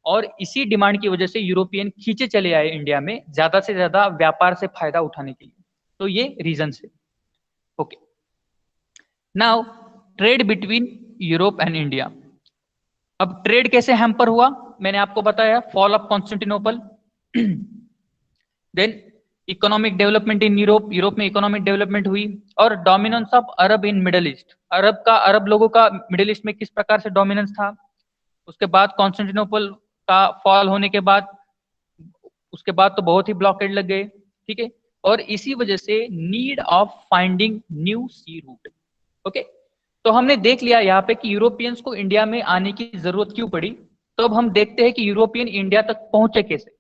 और इसी डिमांड की वजह से यूरोपियन खींचे चले आए इंडिया में ज्यादा से ज्यादा व्यापार से फायदा उठाने के लिए। तो ये रीजन है। Okay, now trade between Europe and India. अब ट्रेड कैसे हैम्पर हुआ, मैंने आपको बताया, fall of Constantinople. Then economic development in Europe, Europe में इकोनॉमिक डेवलपमेंट हुई। और dominance of Arab in middle east, Arab लोगों का मिडिल ईस्ट में किस प्रकार से डोमिनेंस था। उसके बाद कॉन्स्टेंटिनोपल का फॉल होने के बाद, उसके बाद तो बहुत ही ब्लॉकेड लग गए, ठीक है। और इसी वजह से need of finding new sea route. Okay, तो हमने देख लिया यहाँ पे कि यूरोपियंस को इंडिया में आने की जरूरत क्यों पड़ी। तो अब हम देखते हैं कि यूरोपियन इंडिया तक पहुंचे कैसे,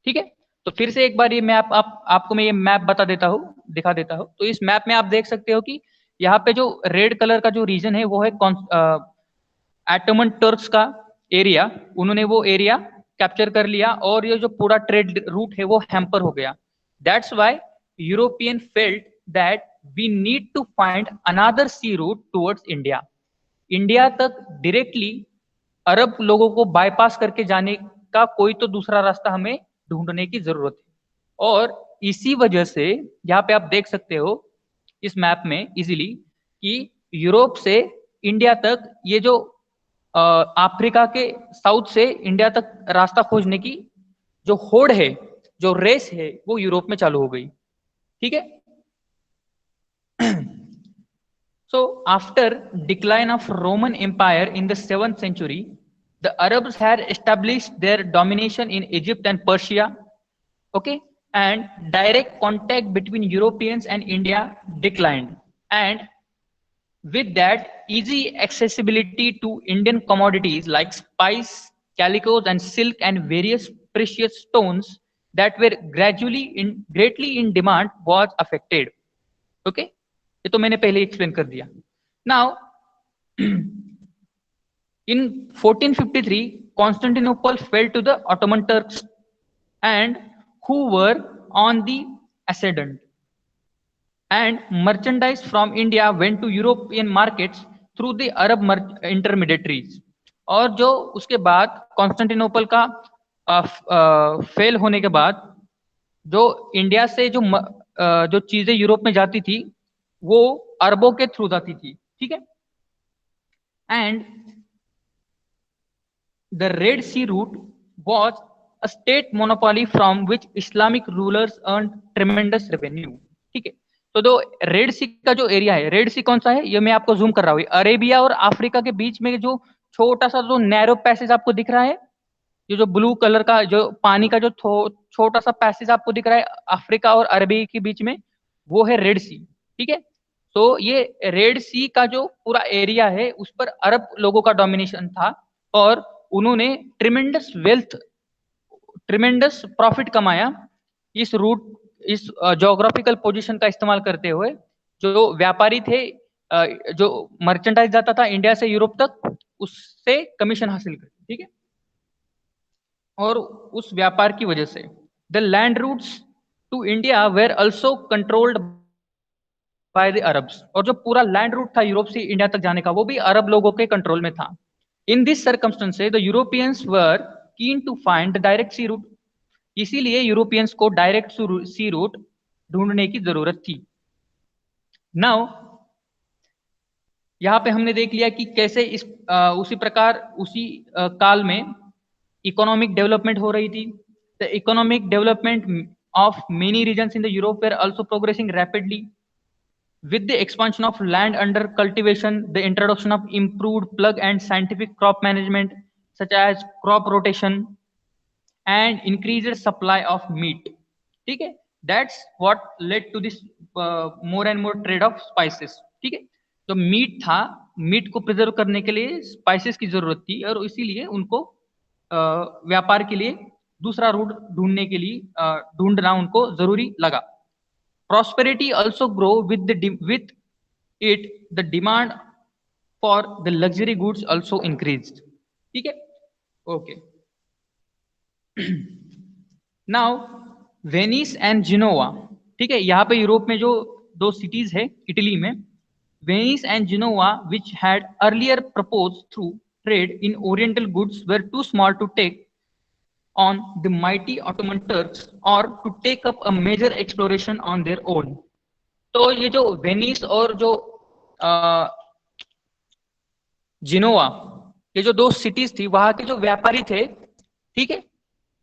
ठीक है। तो फिर से एक बार ये मैप आपको मैं ये मैप बता देता हूँ, दिखा देता हूँ। तो इस मैप में आप देख सकते हो कि यहाँ पे जो रेड कलर का जो रीजन है वो है एटोमन टर्क्स का एरिया, उन्होंने वो एरिया कैप्चर कर लिया और ये जो पूरा ट्रेड रूट है वो हैम्पर हो गया। That's why European felt that we need to find another sea route towards India. India तक डायरेक्टली अरब लोगों को बाईपास करके जाने का कोई तो दूसरा रास्ता हमें ढूंढने की जरूरत है। और इसी वजह से यहाँ पे आप देख सकते हो इस मैप में इजीली कि यूरोप से इंडिया तक ये जो अफ्रीका के साउथ से इंडिया तक रास्ता खोजने की जो होड़ है, जो रेस है, वो यूरोप में चालू हो गई, ठीक है। So after decline of Roman Empire in the 7th century, the Arabs had established their domination in Egypt and Persia. Okay, and direct contact between Europeans and India declined, and with that, easy accessibility to Indian commodities like spice, calicos, and silk, and various precious stones that were greatly in demand was affected. Okay, ये तो मैंने पहले explain कर दिया। Now in 1453 Constantinople fell to the Ottoman Turks, and who were on the ascendant, and merchandise from India went to European markets through the Arab intermediaries। और जो उसके बाद कॉन्स्टेंटिनोपल का फेल होने के बाद जो इंडिया से जो चीजें यूरोप में जाती थी वो अरबों के थ्रू जाती थी, ठीक है। And the Red Sea route was a state monopoly from which Islamic rulers earn tremendous revenue, ठीक है। तो जो रेड सी का जो एरिया है, रेड सी कौन सा है, ये मैं आपको जूम कर रहा हूँ, अरेबिया और अफ्रीका के बीच में जो छोटा सा जो नैरो पैसेज आपको दिख रहा है, ये जो ब्लू कलर का जो पानी का जो छोटा सा पैसेज आपको दिख रहा है अफ्रीका और अरबी के बीच में, वो है रेड सी, ठीक है। तो ये रेड सी का जो पूरा एरिया है उस पर अरब लोगों का डोमिनेशन था, और उन्होंने ट्रिमेंडस वेल्थ, ट्रिमेंडस प्रॉफिट कमाया इस रूट, इस जोग्राफिकल पोजीशन का इस्तेमाल करते हुए। जो व्यापारी थे, जो मर्चेंडाइज जाता था इंडिया से यूरोप तक, उससे कमीशन हासिल करते, ठीक है। और उस व्यापार की वजह से the land routes to India were also controlled by the Arabs, और जो पूरा लैंड रूट था यूरोप से इंडिया तक जाने का वो भी अरब लोगों के कंट्रोल में था। In this circumstances the Europeans were keen to find the direct sea route, इसीलिए यूरोपियंस को डायरेक्ट सी रूट ढूंढने की जरूरत थी। नाउ यहाँ पे हमने देख लिया कि कैसे उसी प्रकार उसी काल में इकोनॉमिक डेवलपमेंट हो रही थी। The economic development of many regions in the Europe were also progressing rapidly with the expansion of land under cultivation, the introduction of improved plug and scientific crop management such as crop rotation and increased supply of meat, ठीक है। that's what led to this more and more trade of spices, ठीक है। तो meet था, meet को preserve करने के लिए स्पाइसेस की जरूरत थी, और इसीलिए उनको व्यापार के लिए दूसरा रूट ढूंढने के लिए ढूंढना उनको जरूरी लगा। Prosperity also grow with with it, the demand for the luxury goods also increased, ठीक है। Okay, now Venice and Genoa, ठीक है, यहाँ पे यूरोप में जो दो सिटीज है इटली में, Venice and Genoa which had earlier propose through trade in oriental goods were too small to take on the mighty Ottoman Turks or to take up a major exploration on their own। तो ये जो Venice और जो जिनोवा, ये जो दो cities थी, वहां के जो व्यापारी थे, ठीक है,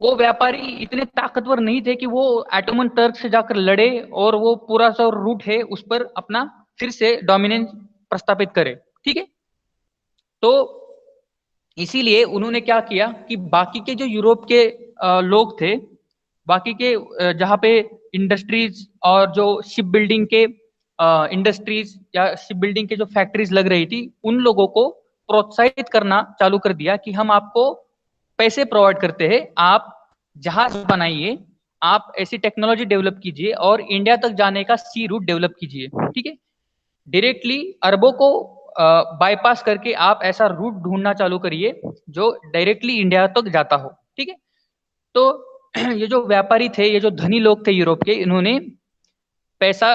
वो व्यापारी इतने ताकतवर नहीं थे कि वो ऑटोमन टर्क से जाकर लड़े और वो पूरा सा रूट है उस पर अपना फिर से डोमिनेंस प्रस्थापित करे, ठीक है। तो इसीलिए उन्होंने क्या किया कि बाकी के जो यूरोप के लोग थे, बाकी के जहाँ पे इंडस्ट्रीज और जो शिप बिल्डिंग के इंडस्ट्रीज या शिप बिल्डिंग के जो फैक्ट्रीज लग रही थी, उन लोगों को प्रोत्साहित करना चालू कर दिया कि हम आपको पैसे प्रोवाइड करते हैं, आप जहाज बनाइए, आप ऐसी टेक्नोलॉजी डेवलप कीजिए और इंडिया तक जाने का सी रूट डेवलप कीजिए, ठीक है। डायरेक्टली अरबों को बाईपास करके आप ऐसा रूट ढूंढना चालू करिए जो डायरेक्टली इंडिया तक जाता हो, ठीक है। तो ये जो व्यापारी थे, ये जो धनी लोग थे यूरोप के, इन्होंने पैसा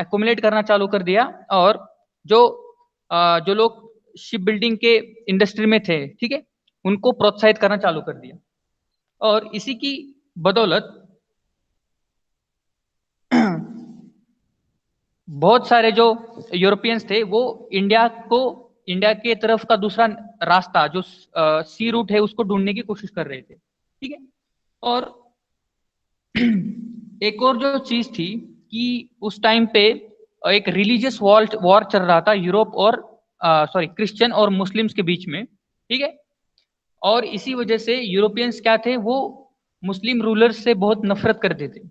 एक्युमुलेट करना चालू कर दिया और जो जो लोग शिप बिल्डिंग के इंडस्ट्री में थे, ठीक है, उनको प्रोत्साहित करना चालू कर दिया। और इसी की बदौलत बहुत सारे जो यूरोपियंस थे वो इंडिया के तरफ का दूसरा रास्ता जो सी रूट है उसको ढूंढने की कोशिश कर रहे थे, ठीक है। और एक और जो चीज थी कि उस टाइम पे एक रिलीजियस वॉर चल रहा था यूरोप और सॉरी क्रिश्चियन और मुस्लिम्स के बीच में, ठीक है। और इसी वजह से यूरोपियंस क्या थे, वो मुस्लिम रूलर्स से बहुत नफरत करते थे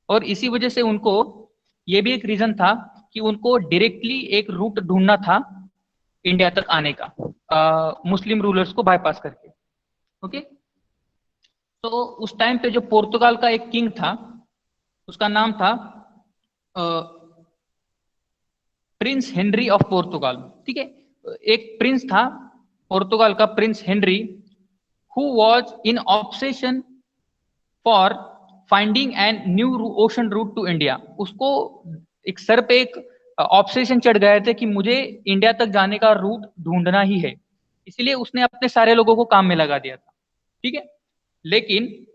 और इसी वजह से उनको ये भी एक रीजन था कि उनको डायरेक्टली एक रूट ढूंढना था इंडिया तक आने का, मुस्लिम रूलर्स को बाईपास करके, ओके। तो उस टाइम पे जो पोर्तुगाल का एक किंग था, उसका नाम था प्रिंस हेनरी ऑफ पोर्तुगाल, ठीक है। एक प्रिंस था पोर्तुगाल का, prince Henry, who was in obsession for finding an new ocean route to India. उसको एक सर पे एक ऑब्सेशन चढ़ गए थे कि मुझे इंडिया तक जाने का रूट ढूंढना ही है, इसलिए उसने अपने सारे लोगों को काम में लगा दिया था, ठीक है। लेकिन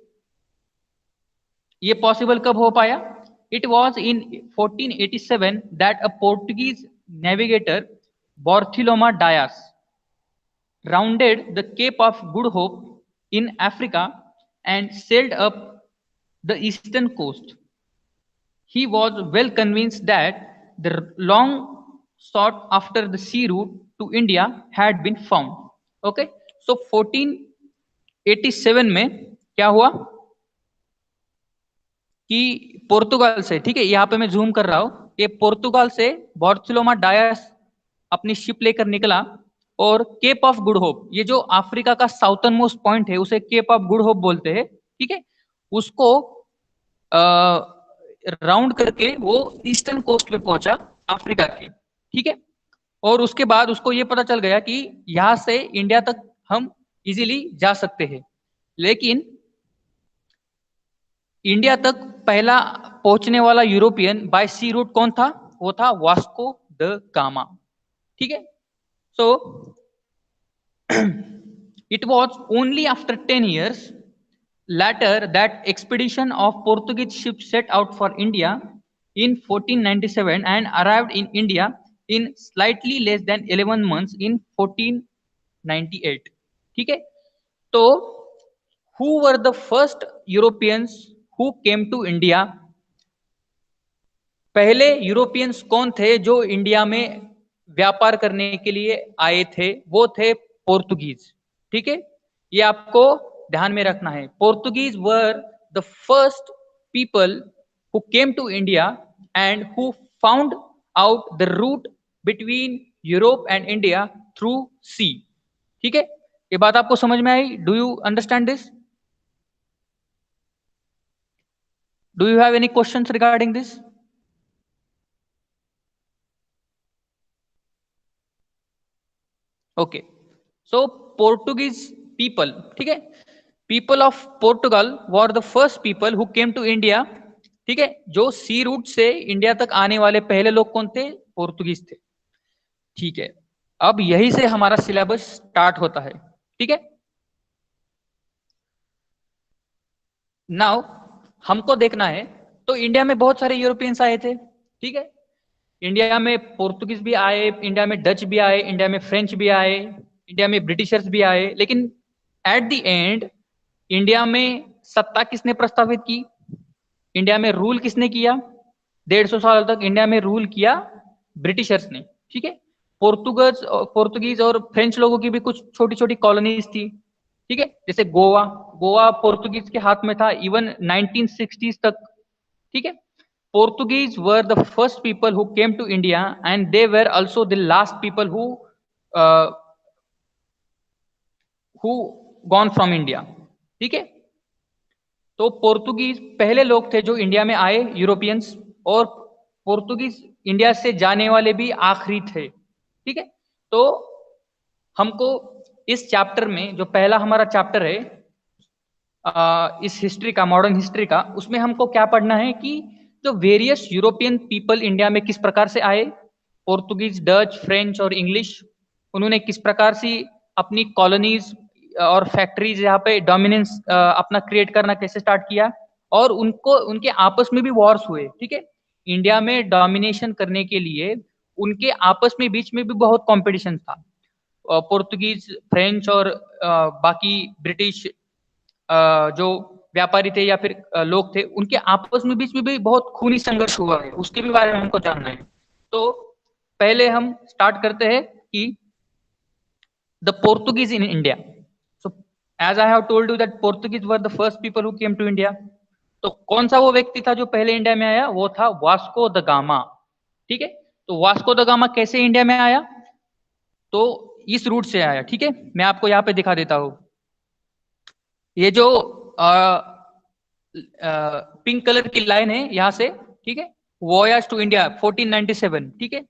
ये पॉसिबल कब हो पाया? It was in 1487 that a Portuguese navigator Bartholomew Dias rounded the Cape of Good Hope in Africa and sailed up the eastern coast. He was well convinced that the long sought after the sea route to India had been found. Okay, so 1487 में क्या हुआ कि पोर्तुगाल से, ठीक है, यहाँ पे मैं जूम कर रहा हूं, ये पोर्तुगाल से बॉर्सिलोमा डायस अपनी शिप लेकर निकला और केप ऑफ गुड होप, ये जो अफ्रीका का साउथर्न मोस्ट पॉइंट है उसे केप ऑफ गुड होप बोलते हैं, ठीक है, उसको राउंड करके वो ईस्टर्न कोस्ट पे पहुंचा अफ्रीका की, ठीक है। और उसके बाद उसको ये पता चल गया कि यहां से इंडिया तक हम इजीली जा सकते हैं। लेकिन इंडिया तक पहला पहुंचने वाला यूरोपियन बाय सी रूट कौन था? वो था वास्को द गामा, ठीक है। सो it was only after 10 years later that expedition of Portuguese ships set out for India in 1497 and arrived in India in slightly less than 11 months in 1498, ठीक है। तो who were the first Europeans who came to India? पहले Europeans कौन थे जो India में व्यापार करने के लिए आए थे? वो थे पोर्तुगीज, ठीक है। ये आपको ध्यान में रखना है, Portuguese were the first people who came to India and who found out the route between Europe and India through sea, ठीक है। ये बात आपको समझ में आई? Do you understand this? Do you have any questions regarding this? Okay, so Portuguese people, ठीक है, people of Portugal were the first people who came to India. ठीक है, जो सी रूट से इंडिया तक आने वाले पहले लोग कौन थे? पोर्तुगीज थे। ठीक है, अब यही से हमारा सिलेबस स्टार्ट होता है। ठीक है, नाउ हमको देखना है, तो इंडिया में बहुत सारे यूरोपियंस आए थे। ठीक है, इंडिया में पोर्तुगीज भी आए, इंडिया में डच भी आए, इंडिया में फ्रेंच भी आए, इंडिया में ब्रिटिशर्स भी आए, लेकिन एट द एंड इंडिया में सत्ता किसने प्रस्तावित की? इंडिया में रूल किसने किया? 150 साल तक इंडिया में रूल किया ब्रिटिशर्स ने। ठीक है, पोर्तुगीज और फ्रेंच लोगों की भी कुछ छोटी छोटी कॉलोनीज थी। ठीक है, जैसे गोवा, गोवा पोर्तुगीज के हाथ में था इवन 1960s तक। ठीक है, Portuguese were the first people who came to India and they were also the last people uh, who gone from India। ठीक है, तो पोर्तुगीज पहले लोग थे जो इंडिया में आए, यूरोपियंस, और पोर्तुगीज इंडिया से जाने वाले भी आखिरी थे। ठीक है, तो हमको इस चैप्टर में, जो पहला हमारा चैप्टर है इस हिस्ट्री का, मॉडर्न हिस्ट्री का, उसमें हमको क्या पढ़ना है कि जो वेरियस यूरोपियन पीपल इंडिया में किस प्रकार से आए, पोर्तुगीज, डच, फ्रेंच और इंग्लिश, उन्होंने किस प्रकार से अपनी कॉलोनीज और फैक्ट्रीज यहाँ पे डोमिनेंस अपना क्रिएट करना कैसे स्टार्ट किया, और उनको उनके आपस में भी वॉर्स हुए। ठीक है, इंडिया में डोमिनेशन करने के लिए उनके आपस में बीच में भी बहुत कंपटीशन था। पोर्तुगीज, फ्रेंच और बाकी ब्रिटिश जो व्यापारी थे या फिर लोग थे, उनके आपस में बीच में भी बहुत खूनी संघर्ष हुआ है, उसके भी बारे में हमको जानना है। तो पहले हम स्टार्ट करते हैं कि the Portuguese in India. So as I have told you that Portuguese were the first people who came to India. तो कौन सा वो व्यक्ति था जो पहले इंडिया में आया? वो था वास्को द गामा। ठीक है, तो वास्को द गामा कैसे इंडिया में आया? तो इस रूट से आया। ठीक है, मैं आपको यहाँ पे दिखा देता हूं। ये जो पिंक कलर की लाइन है यहाँ से, ठीक है, वॉयज टू इंडिया 1497। ठीक है,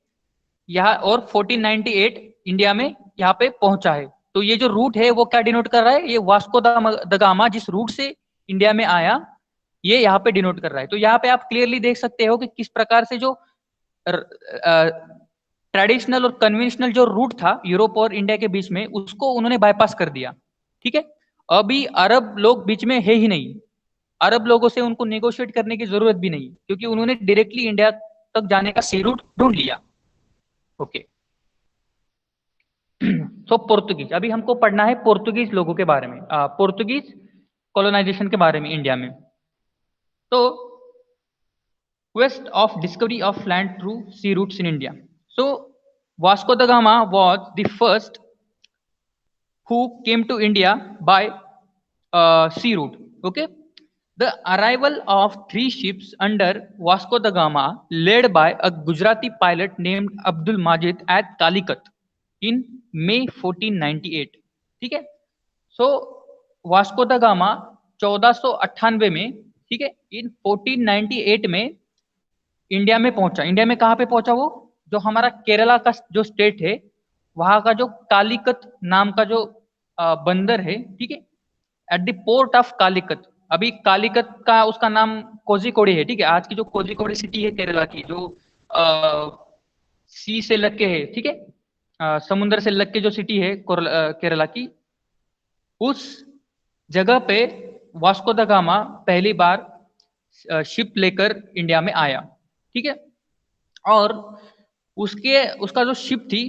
यहाँ और 1498 इंडिया में यहाँ पे पहुंचा है। तो ये जो रूट है वो क्या डिनोट कर रहा है? ये वास्को द गामा जिस रूट से इंडिया में आया, ये यहाँ पे डिनोट कर रहा है। तो यहाँ पे आप क्लियरली देख सकते हो कि किस प्रकार से जो ट्रेडिशनल और कन्वेंशनल जो रूट था यूरोप और इंडिया के बीच में, उसको उन्होंने बाईपास कर दिया। ठीक है, अभी अरब लोग बीच में है ही नहीं, अरब लोगों से उनको नेगोशिएट करने की जरूरत भी नहीं, क्योंकि उन्होंने डायरेक्टली इंडिया तक जाने का सी रूट ढूंढ लिया। ओके, सो पोर्तुगीज, अभी हमको पढ़ना है पोर्तुगीज लोगों के बारे में, पोर्तुगीज कॉलोनाइजेशन के बारे में इंडिया में। तो quest of discovery of land through sea routes in India. So Vasco da Gama was the first who came to India by sea route. Okay, the arrival of 3 ships under Vasco da Gama, led by a Gujarati pilot named Abdul Majid at Calicut in May 1498. ठीक है, सो Vasco da gamma 1498 में, ठीक है, in 1498 में India में पहुंचा। India में कहां पे पहुंचा? वो जो हमारा केरला का जो स्टेट है, वहां का जो कालीकत नाम का जो बंदर है, ठीक है, एट द पोर्ट ऑफ कालीकत। अभी कालीकत का उसका नाम कोझिकोडी है। ठीक है, आज की जो कोझिकोडी सिटी है केरला की, जो सी से लग के है, ठीक है, समुद्र से लग के जो सिटी है केरला की, उस जगह पे वास्को द गामा पहली बार शिप लेकर इंडिया में आया। ठीक है, और उसका जो शिप थी,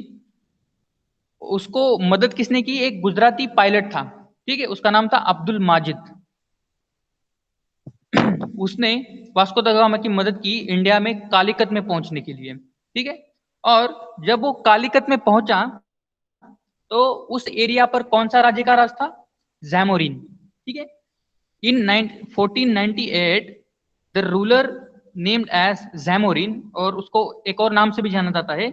उसको मदद किसने की? एक गुजराती पायलट था। ठीक है, उसका नाम था अब्दुल माजिद। उसने वास्को द गामा की मदद की इंडिया में कालीकत में पहुंचने के लिए। ठीक है, और जब वो कालीकत में पहुंचा, तो उस एरिया पर कौन सा राज्य का राज था? जैमोरिन। ठीक है, in 1498 the ruler named as Zamorin, और उसको एक और नाम से भी जाना जाता है,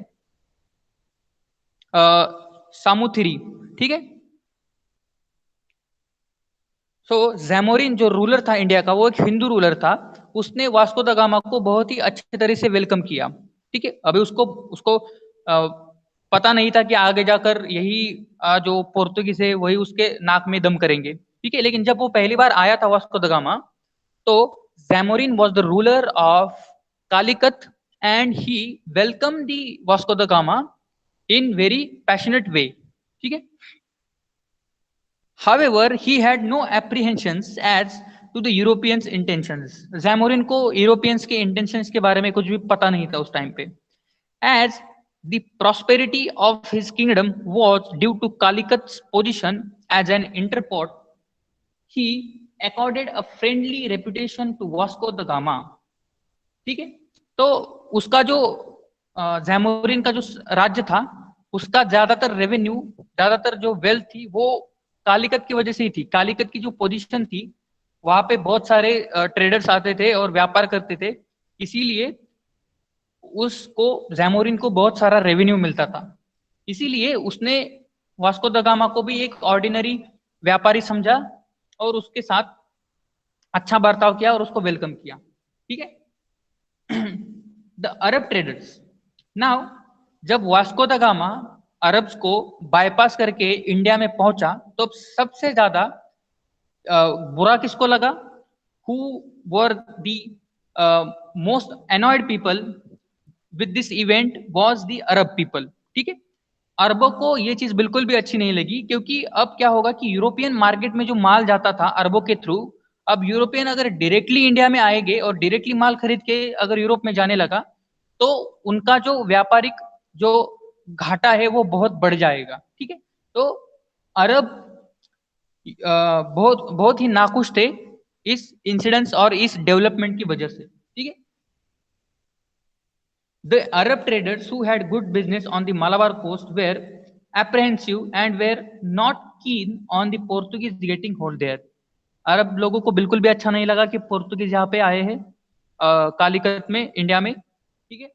सामुथिरी। ठीक है, सो जैमोरिन जो रूलर था इंडिया का, वो एक हिंदू रूलर था। उसने वास्को द गामा को बहुत ही अच्छे तरह से वेलकम किया। ठीक है, अभी उसको उसको पता नहीं था कि आगे जाकर यही जो पोर्तुगीज है वही उसके नाक में दम करेंगे। ठीक है। लेकिन जब वो पहली बार आया था वास्को द गामा, तो Zamorin was the ruler of Calicut and he welcome the Vasco da Gama in very passionate way, ठीक है। However, he had no apprehensions as to the Europeans' intentions. Zamorin को यूरोपियंस के इंटेंशंस के बारे में कुछ भी पता नहीं था उस टाइम पे। As the prosperity of his kingdom was due to Kalikat's position as an interport, he accorded a friendly reputation to Vasco da Gama. ठीक है। तो उसका जो जैमोरिन का जो राज्य था, उसका ज्यादातर रेवेन्यू, ज्यादातर जो वेल्थ थी वो कालिकत की वजह से ही थी। कालिकत की जो पोजीशन थी, वहां पे बहुत सारे ट्रेडर्स आते थे और व्यापार करते थे, इसीलिए उसको जैमोरिन को बहुत सारा रेवेन्यू मिलता था। इसीलिए उसने वास्को द गामा को भी एक ऑर्डिनरी व्यापारी समझा और उसके साथ अच्छा बर्ताव किया और उसको वेलकम किया, ठीक है। द अरब ट्रेडर्स, नाउ जब वास्को द गामा अरब्स को बाईपास करके इंडिया में पहुंचा, तो सबसे ज्यादा बुरा किसको लगा? Who were the most annoyed people with this event was the Arab people, ठीक है। अरबों को ये चीज बिल्कुल भी अच्छी नहीं लगी, क्योंकि अब क्या होगा कि यूरोपियन मार्केट में जो माल जाता था अरबों के थ्रू, अब यूरोपियन अगर डायरेक्टली इंडिया में आएंगे और डायरेक्टली माल खरीद के अगर यूरोप में जाने लगा, तो उनका जो व्यापारिक जो घाटा है वो बहुत बढ़ जाएगा, ठीक है। तो अरब बहुत बहुत ही नाखुश थे इस इंसिडेंट्स और इस डेवलपमेंट की वजह से, ठीक है। The Arab traders who had good business on the Malabar coast were apprehensive and were not keen on the Portuguese getting hold there. अरब लोगों को बिल्कुल भी अच्छा नहीं लगा कि पोर्तुगीज यहाँ पे आए हैं कालिकत में, इंडिया में, ठीक है।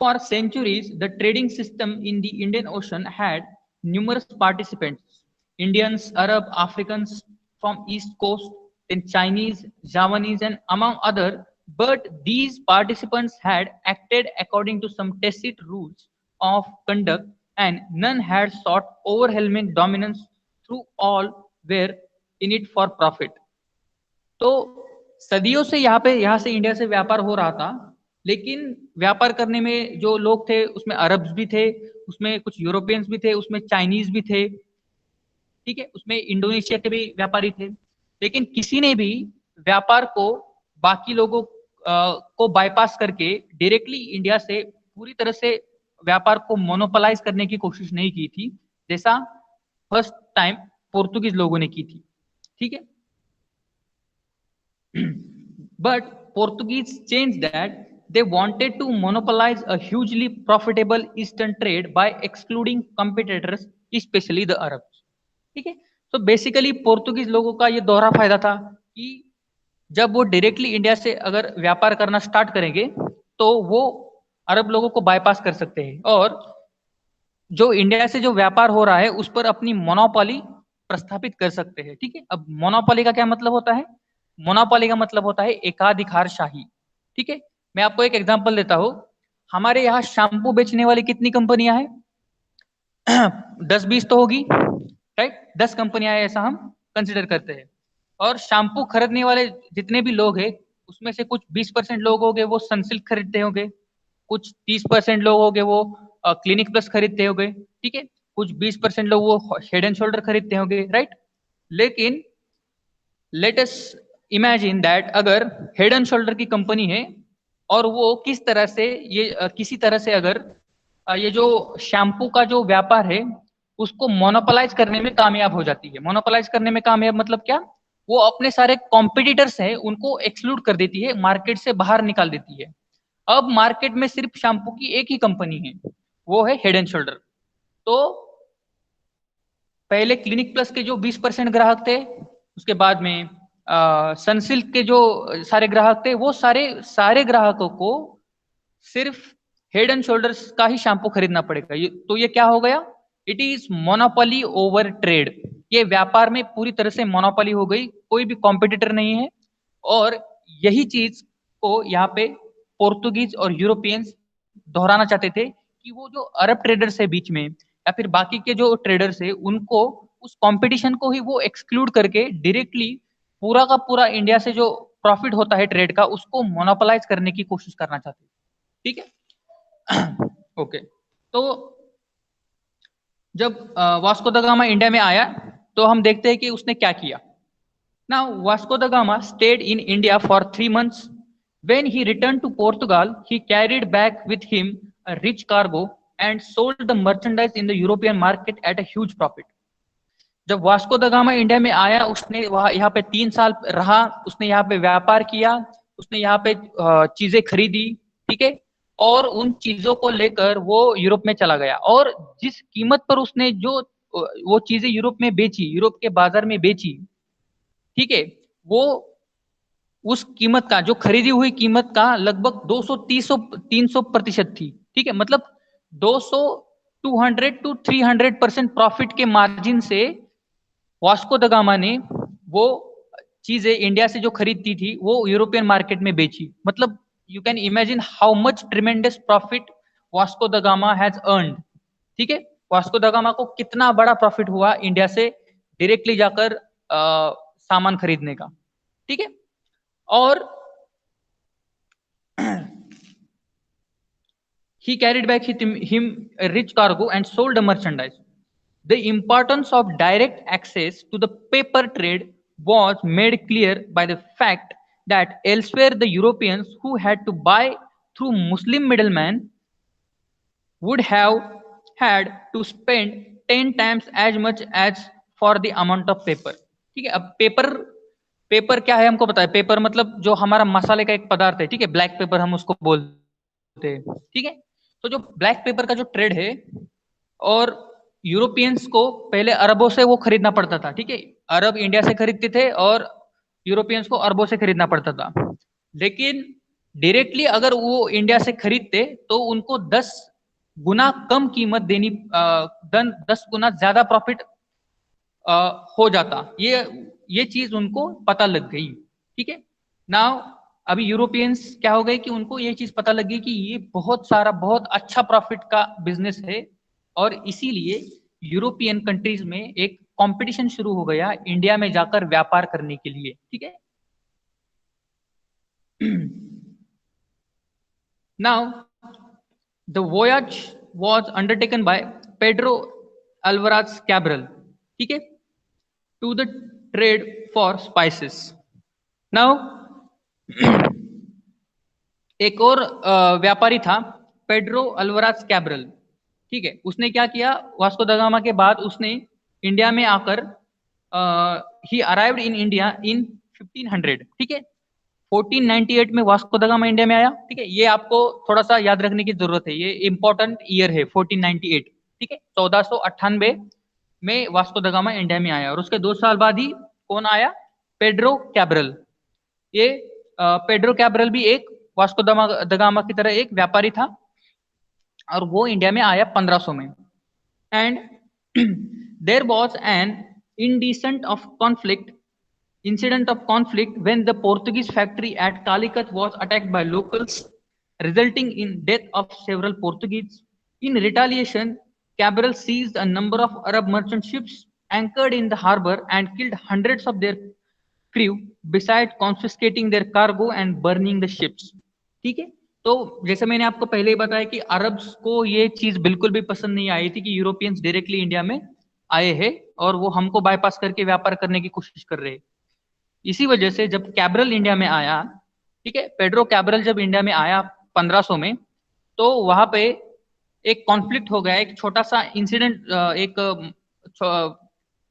For centuries, the trading system in the Indian Ocean had numerous participants: Indians, Arab, Africans from East Coast, then Chinese, Javanese, and among other. But these participants had acted according to some tacit rules of conduct, and none had sought overwhelming dominance through all were in it for profit. तो सदियों से यहाँ से India से व्यापार हो रहा था, लेकिन व्यापार करने में जो लोग थे उसमें अरब्स भी थे, उसमें कुछ यूरोपियंस भी थे, उसमें चाइनीज भी थे, ठीक है, उसमें इंडोनेशिया के भी व्यापारी थे। लेकिन किसी ने भी व्यापार को बाकी लोगों को बाईपास करके डायरेक्टली इंडिया से पूरी तरह से व्यापार को मोनोपोलाइज करने की कोशिश नहीं की थी, जैसा फर्स्ट टाइम पोर्तुगीज लोगों ने की थी, ठीक है। But Portuguese changed that. They wanted to monopolize a hugely profitable eastern trade by excluding competitors, especially the Arabs. ठीक है। तो बेसिकली पोर्तुगीज लोगों का ये दोहरा फायदा था कि जब वो डायरेक्टली इंडिया से अगर व्यापार करना स्टार्ट करेंगे, तो वो अरब लोगों को बाईपास कर सकते हैं और जो इंडिया से जो व्यापार हो रहा है उस पर अपनी मोनोपोली प्रस्थापित कर सकते हैं, ठीक है। अब मोनोपोली का क्या मतलब होता है? मोनोपोली का मतलब होता है एकाधिकारशाही, ठीक है। मैं आपको एक एग्जांपल देता हूं। हमारे यहाँ शैम्पू बेचने वाली कितनी कंपनियां हैं? 10-20 तो होगी, राइट। 10 कंपनियां हैं ऐसा हम कंसिडर करते हैं। और शैम्पू खरीदने वाले जितने भी लोग हैं, उसमें से कुछ 20% लोग होंगे वो सनसिल्क खरीदते होंगे, कुछ 30% लोग होंगे वो क्लिनिक प्लस खरीदते होंगे, ठीक है, कुछ 20% लोग वो हेड एंड शोल्डर खरीदते होंगे, राइट। लेकिन लेट अस इमेजिन दैट अगर हेड एंड शोल्डर की कंपनी है और वो किस तरह से ये किसी तरह से अगर ये जो शैम्पू का जो व्यापार है उसको मोनोपोलाइज करने में कामयाब हो जाती है। मोनोपोलाइज करने में कामयाब मतलब क्या? वो अपने सारे कॉम्पिटिटर्स हैं उनको एक्सक्लूड कर देती है, मार्केट से बाहर निकाल देती है। अब मार्केट में सिर्फ शैम्पू की एक ही कंपनी है, वो है हेड एंड शोल्डर। तो पहले क्लिनिक प्लस के जो 20% ग्राहक थे, उसके बाद में सनसिल्क के जो सारे ग्राहक थे, वो सारे ग्राहकों को सिर्फ हेड एंड शोल्डर्स का ही शैम्पू खरीदना पड़ेगा। तो ये क्या हो गया? It is monopoly over trade. ये व्यापार में पूरी तरह से मोनोपोली हो गई, कोई भी कॉम्पिटिटर नहीं है। और यही चीज को यहाँ पे पोर्तुगीज और यूरोपियंस दोहराना चाहते थे कि वो जो अरब ट्रेडर्स है बीच में या फिर बाकी के जो ट्रेडर्स है उनको उस कंपटीशन को ही वो एक्सक्लूड करके डायरेक्टली पूरा का पूरा इंडिया से जो प्रॉफिट होता है ट्रेड का उसको मोनोपोलाइज करने की कोशिश करना चाहते हैं। ठीक है। ओके, तो जब वास्को द गामा इंडिया में आया तो हम देखते हैं कि उसने क्या किया। Now Vasco da gamma stayed in India for 3 months. When he returned to Portugal, he carried back with him a rich cargo and sold the merchandise in the European market at a huge profit. जब Vasco da gamma India में आया उसने वहां यहाँ पे 3 साल रहा, उसने यहाँ पे व्यापार किया, उसने यहाँ पे चीजें खरीदी, ठीक है, और उन चीजों को लेकर वो यूरोप में चला गया और जिस कीमत पर उसने जो वो चीजें यूरोप में बेची, यूरोप के बाजार में बेची, ठीक है, वो उस कीमत का जो खरीदी हुई कीमत का लगभग 200-300% थी। ठीक है, मतलब 200 200 to 300% प्रॉफिट के मार्जिन से वास्को द गामा ने वो चीजें इंडिया से जो खरीदती थी वो यूरोपियन मार्केट में बेची। मतलब you can imagine how much tremendous profit Vasco da gamma has earned. ठीक है, वास्को द गामा को कितना बड़ा प्रॉफिट हुआ इंडिया से डायरेक्टली जाकर सामान खरीदने का। ठीक है, और he carried back him a rich cargo and sold the merchandise. The importance of direct access to the paper trade was made clear by the fact that elsewhere the Europeans who had to buy through Muslim middlemen would have had to spend 10 times as much as for the amount of paper. ठीक है, अब paper क्या है हमको पता है, paper मतलब जो हमारा मसाले का एक पदार्थ है, ठीक है, ब्लैक पेपर हम उसको बोलते हैं। ठीक है, तो जो ब्लैक पेपर का जो ट्रेड है और यूरोपियंस को पहले अरबों से वो खरीदना पड़ता था। ठीक है, अरब इंडिया से खरीदते थे और यूरोपियंस को अरबों से खरीदना पड़ता था। लेकिन डायरेक्टली अगर वो इंडिया से खरीदते तो उनको 10 गुना कम कीमत देनी, 10 गुना ज्यादा प्रॉफिट हो जाता। ये चीज उनको पता लग गई। ठीक है, नाउ अभी यूरोपियंस क्या हो गए कि उनको ये चीज पता लग गई कि ये बहुत सारा बहुत अच्छा प्रॉफिट का बिजनेस है और इसीलिए यूरोपियन कंट्रीज में एक कंपटीशन शुरू हो गया इंडिया में जाकर व्यापार करने के लिए। ठीक है, now the voyage was undertaken by Pedro Alvares Cabral, ठीक है, to the trade for spices. Now एक और व्यापारी था पेड्रो अल्वारेज कैब्रल। ठीक है, उसने क्या किया, वास्को द गामा के बाद उसने इंडिया में आकर ही अराइव्ड इन इंडिया इन 1500। ठीक है, 1498 में वास्को द गामा इंडिया में आया। ठीक है, ये आपको थोड़ा सा याद रखने की जरूरत है, ये इंपॉर्टेंट ईयर है 1498। ठीक है, 1498 में वास्को द गामा इंडिया में आया और उसके 2 साल बाद ही कौन आया, पेड्रो कैब्रल। ये पेड्रो कैब्रल भी एक वास्को द गामा की तरह एक व्यापारी था और वो इंडिया में आया 1500 में। And there was an incident of conflict incident of conflict when the Portuguese factory at Calicut was attacked by locals, resulting in death of several Portuguese. In retaliation, Cabral seized a number of Arab merchant ships anchored in the harbor and killed hundreds of their crew, besides confiscating their cargo and burning the ships. ठीक है, तो जैसे मैंने आपको पहले ही बताया कि Arabs को ये चीज बिल्कुल भी पसंद नहीं आई थी कि यूरोपियंस डायरेक्टली इंडिया में आए हैं और वो हमको बाईपास करके व्यापार करने की कोशिश कर रहे हैं। इसी वजह से जब कैब्रल इंडिया में आया, ठीक है, पेड्रो कैब्रल जब इंडिया में आया 1500 में, तो वहां पे एक कॉन्फ्लिक्ट हो गया, एक छोटा सा इंसिडेंट, एक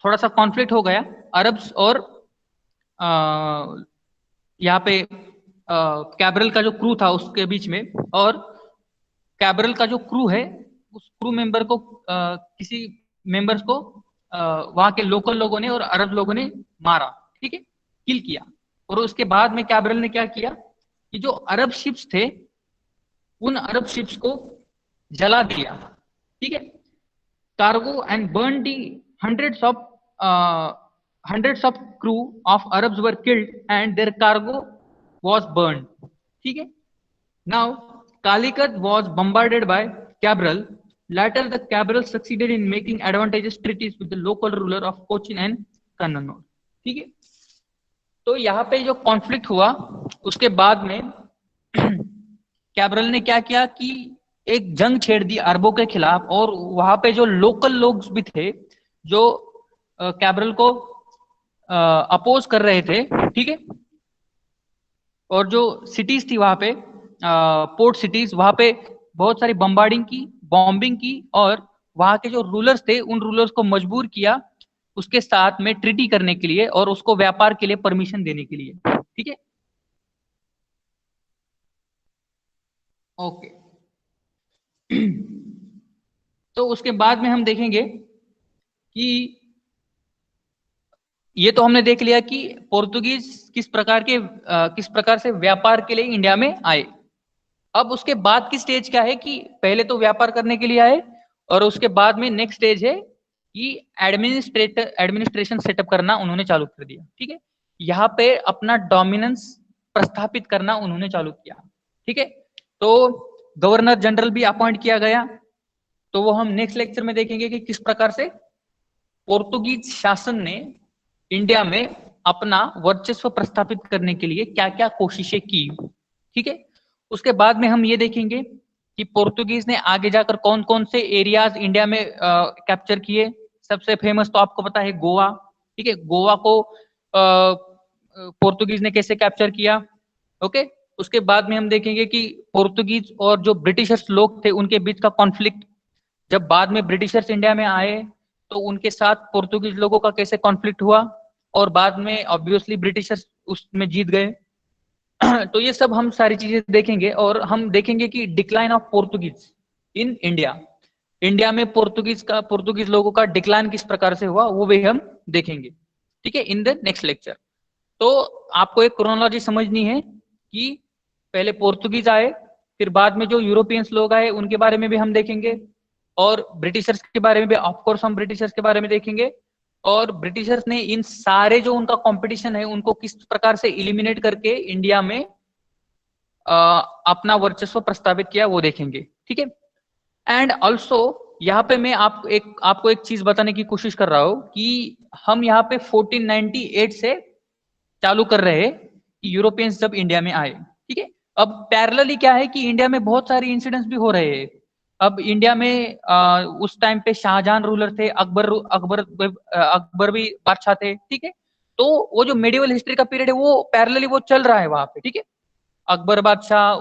थोड़ा सा कॉन्फ्लिक्ट हो गया अरब्स और यहाँ पे कैब्रल का जो क्रू था उसके बीच में। और कैब्रल का जो क्रू है उस क्रू मेंबर को किसी मेंबर्स को वहां के लोकल लोगों ने और अरब लोगों ने मारा, ठीक है, किल किया। और उसके बाद में कैब्रल ने क्या किया कि जो अरब शिप्स थे उन अरब शिप्स को जला दिया। ठीक है, cargo and burn the hundreds of crew of Arabs were killed and their cargo was burned. ठीक है, now Calicut was bombarded by Cabral. Later, the Cabral succeeded in making advantageous treaties with the local ruler of Cochin and Kannauj. ठीक है, तो यहाँ पे जो conflict हुआ उसके बाद में कैब्रल ने क्या किया कि एक जंग छेड़ दी अरबों के खिलाफ, और वहां पे जो लोकल लोग भी थे जो कैब्रल को अपोज कर रहे थे, ठीक है, और जो सिटीज थी वहां पे, पोर्ट सिटीज, वहां पे बहुत सारी बॉम्बिंग की, और वहां के जो रूलर्स थे उन रूलर्स को मजबूर किया उसके साथ में ट्रीटी करने के लिए और उसको व्यापार के लिए परमिशन देने के लिए, ठीक है। ओके तो उसके बाद में हम देखेंगे कि ये तो हमने देख लिया कि पोर्तुगीज किस प्रकार से व्यापार के लिए इंडिया में आए। अब उसके बाद की स्टेज क्या है कि पहले तो व्यापार करने के लिए आए, और उसके बाद में नेक्स्ट स्टेज है कि एडमिनिस्ट्रेशन सेटअप करना उन्होंने चालू कर दिया, ठीक है। यहाँ पे अपना डोमिनेंस प्रस्थापित करना उन्होंने चालू किया, ठीक है। तो गवर्नर जनरल भी अपॉइंट किया गया, तो वो हम नेक्स्ट लेक्चर में देखेंगे कि किस प्रकार से पोर्तुगीज शासन ने इंडिया में अपना वर्चस्व प्रस्थापित करने के लिए क्या क्या कोशिशें की, ठीक है। उसके बाद में हम ये देखेंगे कि पोर्तुगीज ने आगे जाकर कौन कौन से एरियाज इंडिया में कैप्चर किए। सबसे फेमस तो आपको पता है गोवा, ठीक है। गोवा को पोर्तुगीज ने कैसे कैप्चर किया, ओके। उसके बाद में हम देखेंगे कि पोर्तुगीज और जो ब्रिटिशर्स लोग थे उनके बीच का कॉन्फ्लिक्ट, जब बाद में ब्रिटिशर्स इंडिया में आए तो उनके साथ पोर्तुगीज लोगों का कैसे कॉन्फ्लिक्ट हुआ, और बाद में ऑब्वियसली ब्रिटिशर्स उसमें जीत गए। तो ये सब हम सारी चीजें देखेंगे, और हम देखेंगे कि decline of Portuguese in India, India में पोर्तुगीज लोगों का डिक्लाइन किस प्रकार से हुआ वो भी हम देखेंगे, ठीक है, इन द नेक्स्ट लेक्चर। तो आपको एक क्रोनोलॉजी समझनी है कि पहले पोर्तुगीज आए, फिर बाद में जो यूरोपियंस लोग आए उनके बारे में भी हम देखेंगे, और ब्रिटिशर्स के बारे में भी ऑफकोर्स हम ब्रिटिशर्स के बारे में देखेंगे, और ब्रिटिशर्स ने इन सारे जो उनका कंपटीशन है उनको किस प्रकार से इलिमिनेट करके इंडिया में अपना वर्चस्व प्रस्तावित किया वो देखेंगे, ठीक है। एंड ऑल्सो यहाँ पे मैं आपको एक चीज बताने की कोशिश कर रहा हूं कि हम यहाँ पे 1498 से चालू कर रहे हैं कि यूरोपियंस जब इंडिया में आए, ठीक है। अब पैरेलली क्या है कि इंडिया में बहुत सारे इंसिडेंट्स भी हो रहे हैं। अब इंडिया में उस टाइम पे शाहजहां रूलर थे, अकबर भी बादशाह थे, ठीक है। तो वो जो मेडिवल हिस्ट्री का पीरियड है वो पैरेलली वो चल रहा है वहां पे, ठीक है। अकबर बादशाह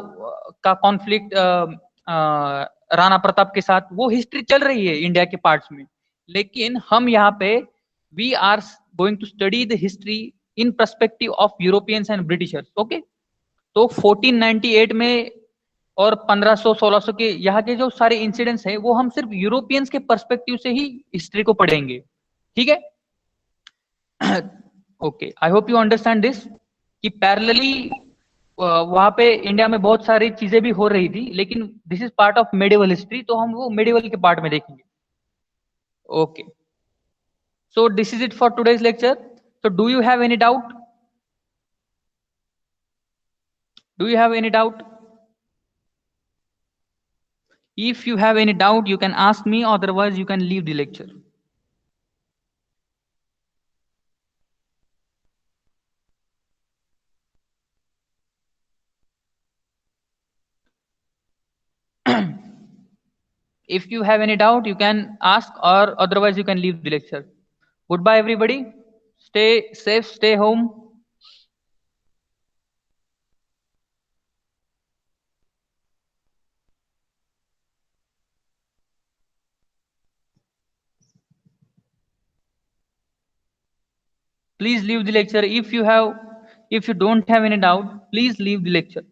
का कॉन्फ्लिक्ट राणा प्रताप के साथ, वो हिस्ट्री चल रही है इंडिया के पार्ट्स में, लेकिन हम यहाँ पे we are going to study the history in perspective of Europeans and Britishers, okay. तो 1498 में और 1500-1600 के यहाँ के जो सारे इंसिडेंट्स हैं वो हम सिर्फ यूरोपियंस के पर्सपेक्टिव से ही हिस्ट्री को पढ़ेंगे, ठीक है। Okay, I hope you understand this कि पैरेलली वहां पे इंडिया में बहुत सारी चीजें भी हो रही थी, लेकिन this is part of medieval history, तो हम वो मेडिवल के पार्ट में देखेंगे, okay. So this is it for today's lecture. So do you have any doubt? Do you have any doubt? If you have any doubt, you can ask me, otherwise you can leave the lecture. If you have any doubt, you can ask, or otherwise you can leave the lecture. Goodbye, everybody. Stay safe, stay home. Please leave the lecture. If you don't have any doubt, please leave the lecture.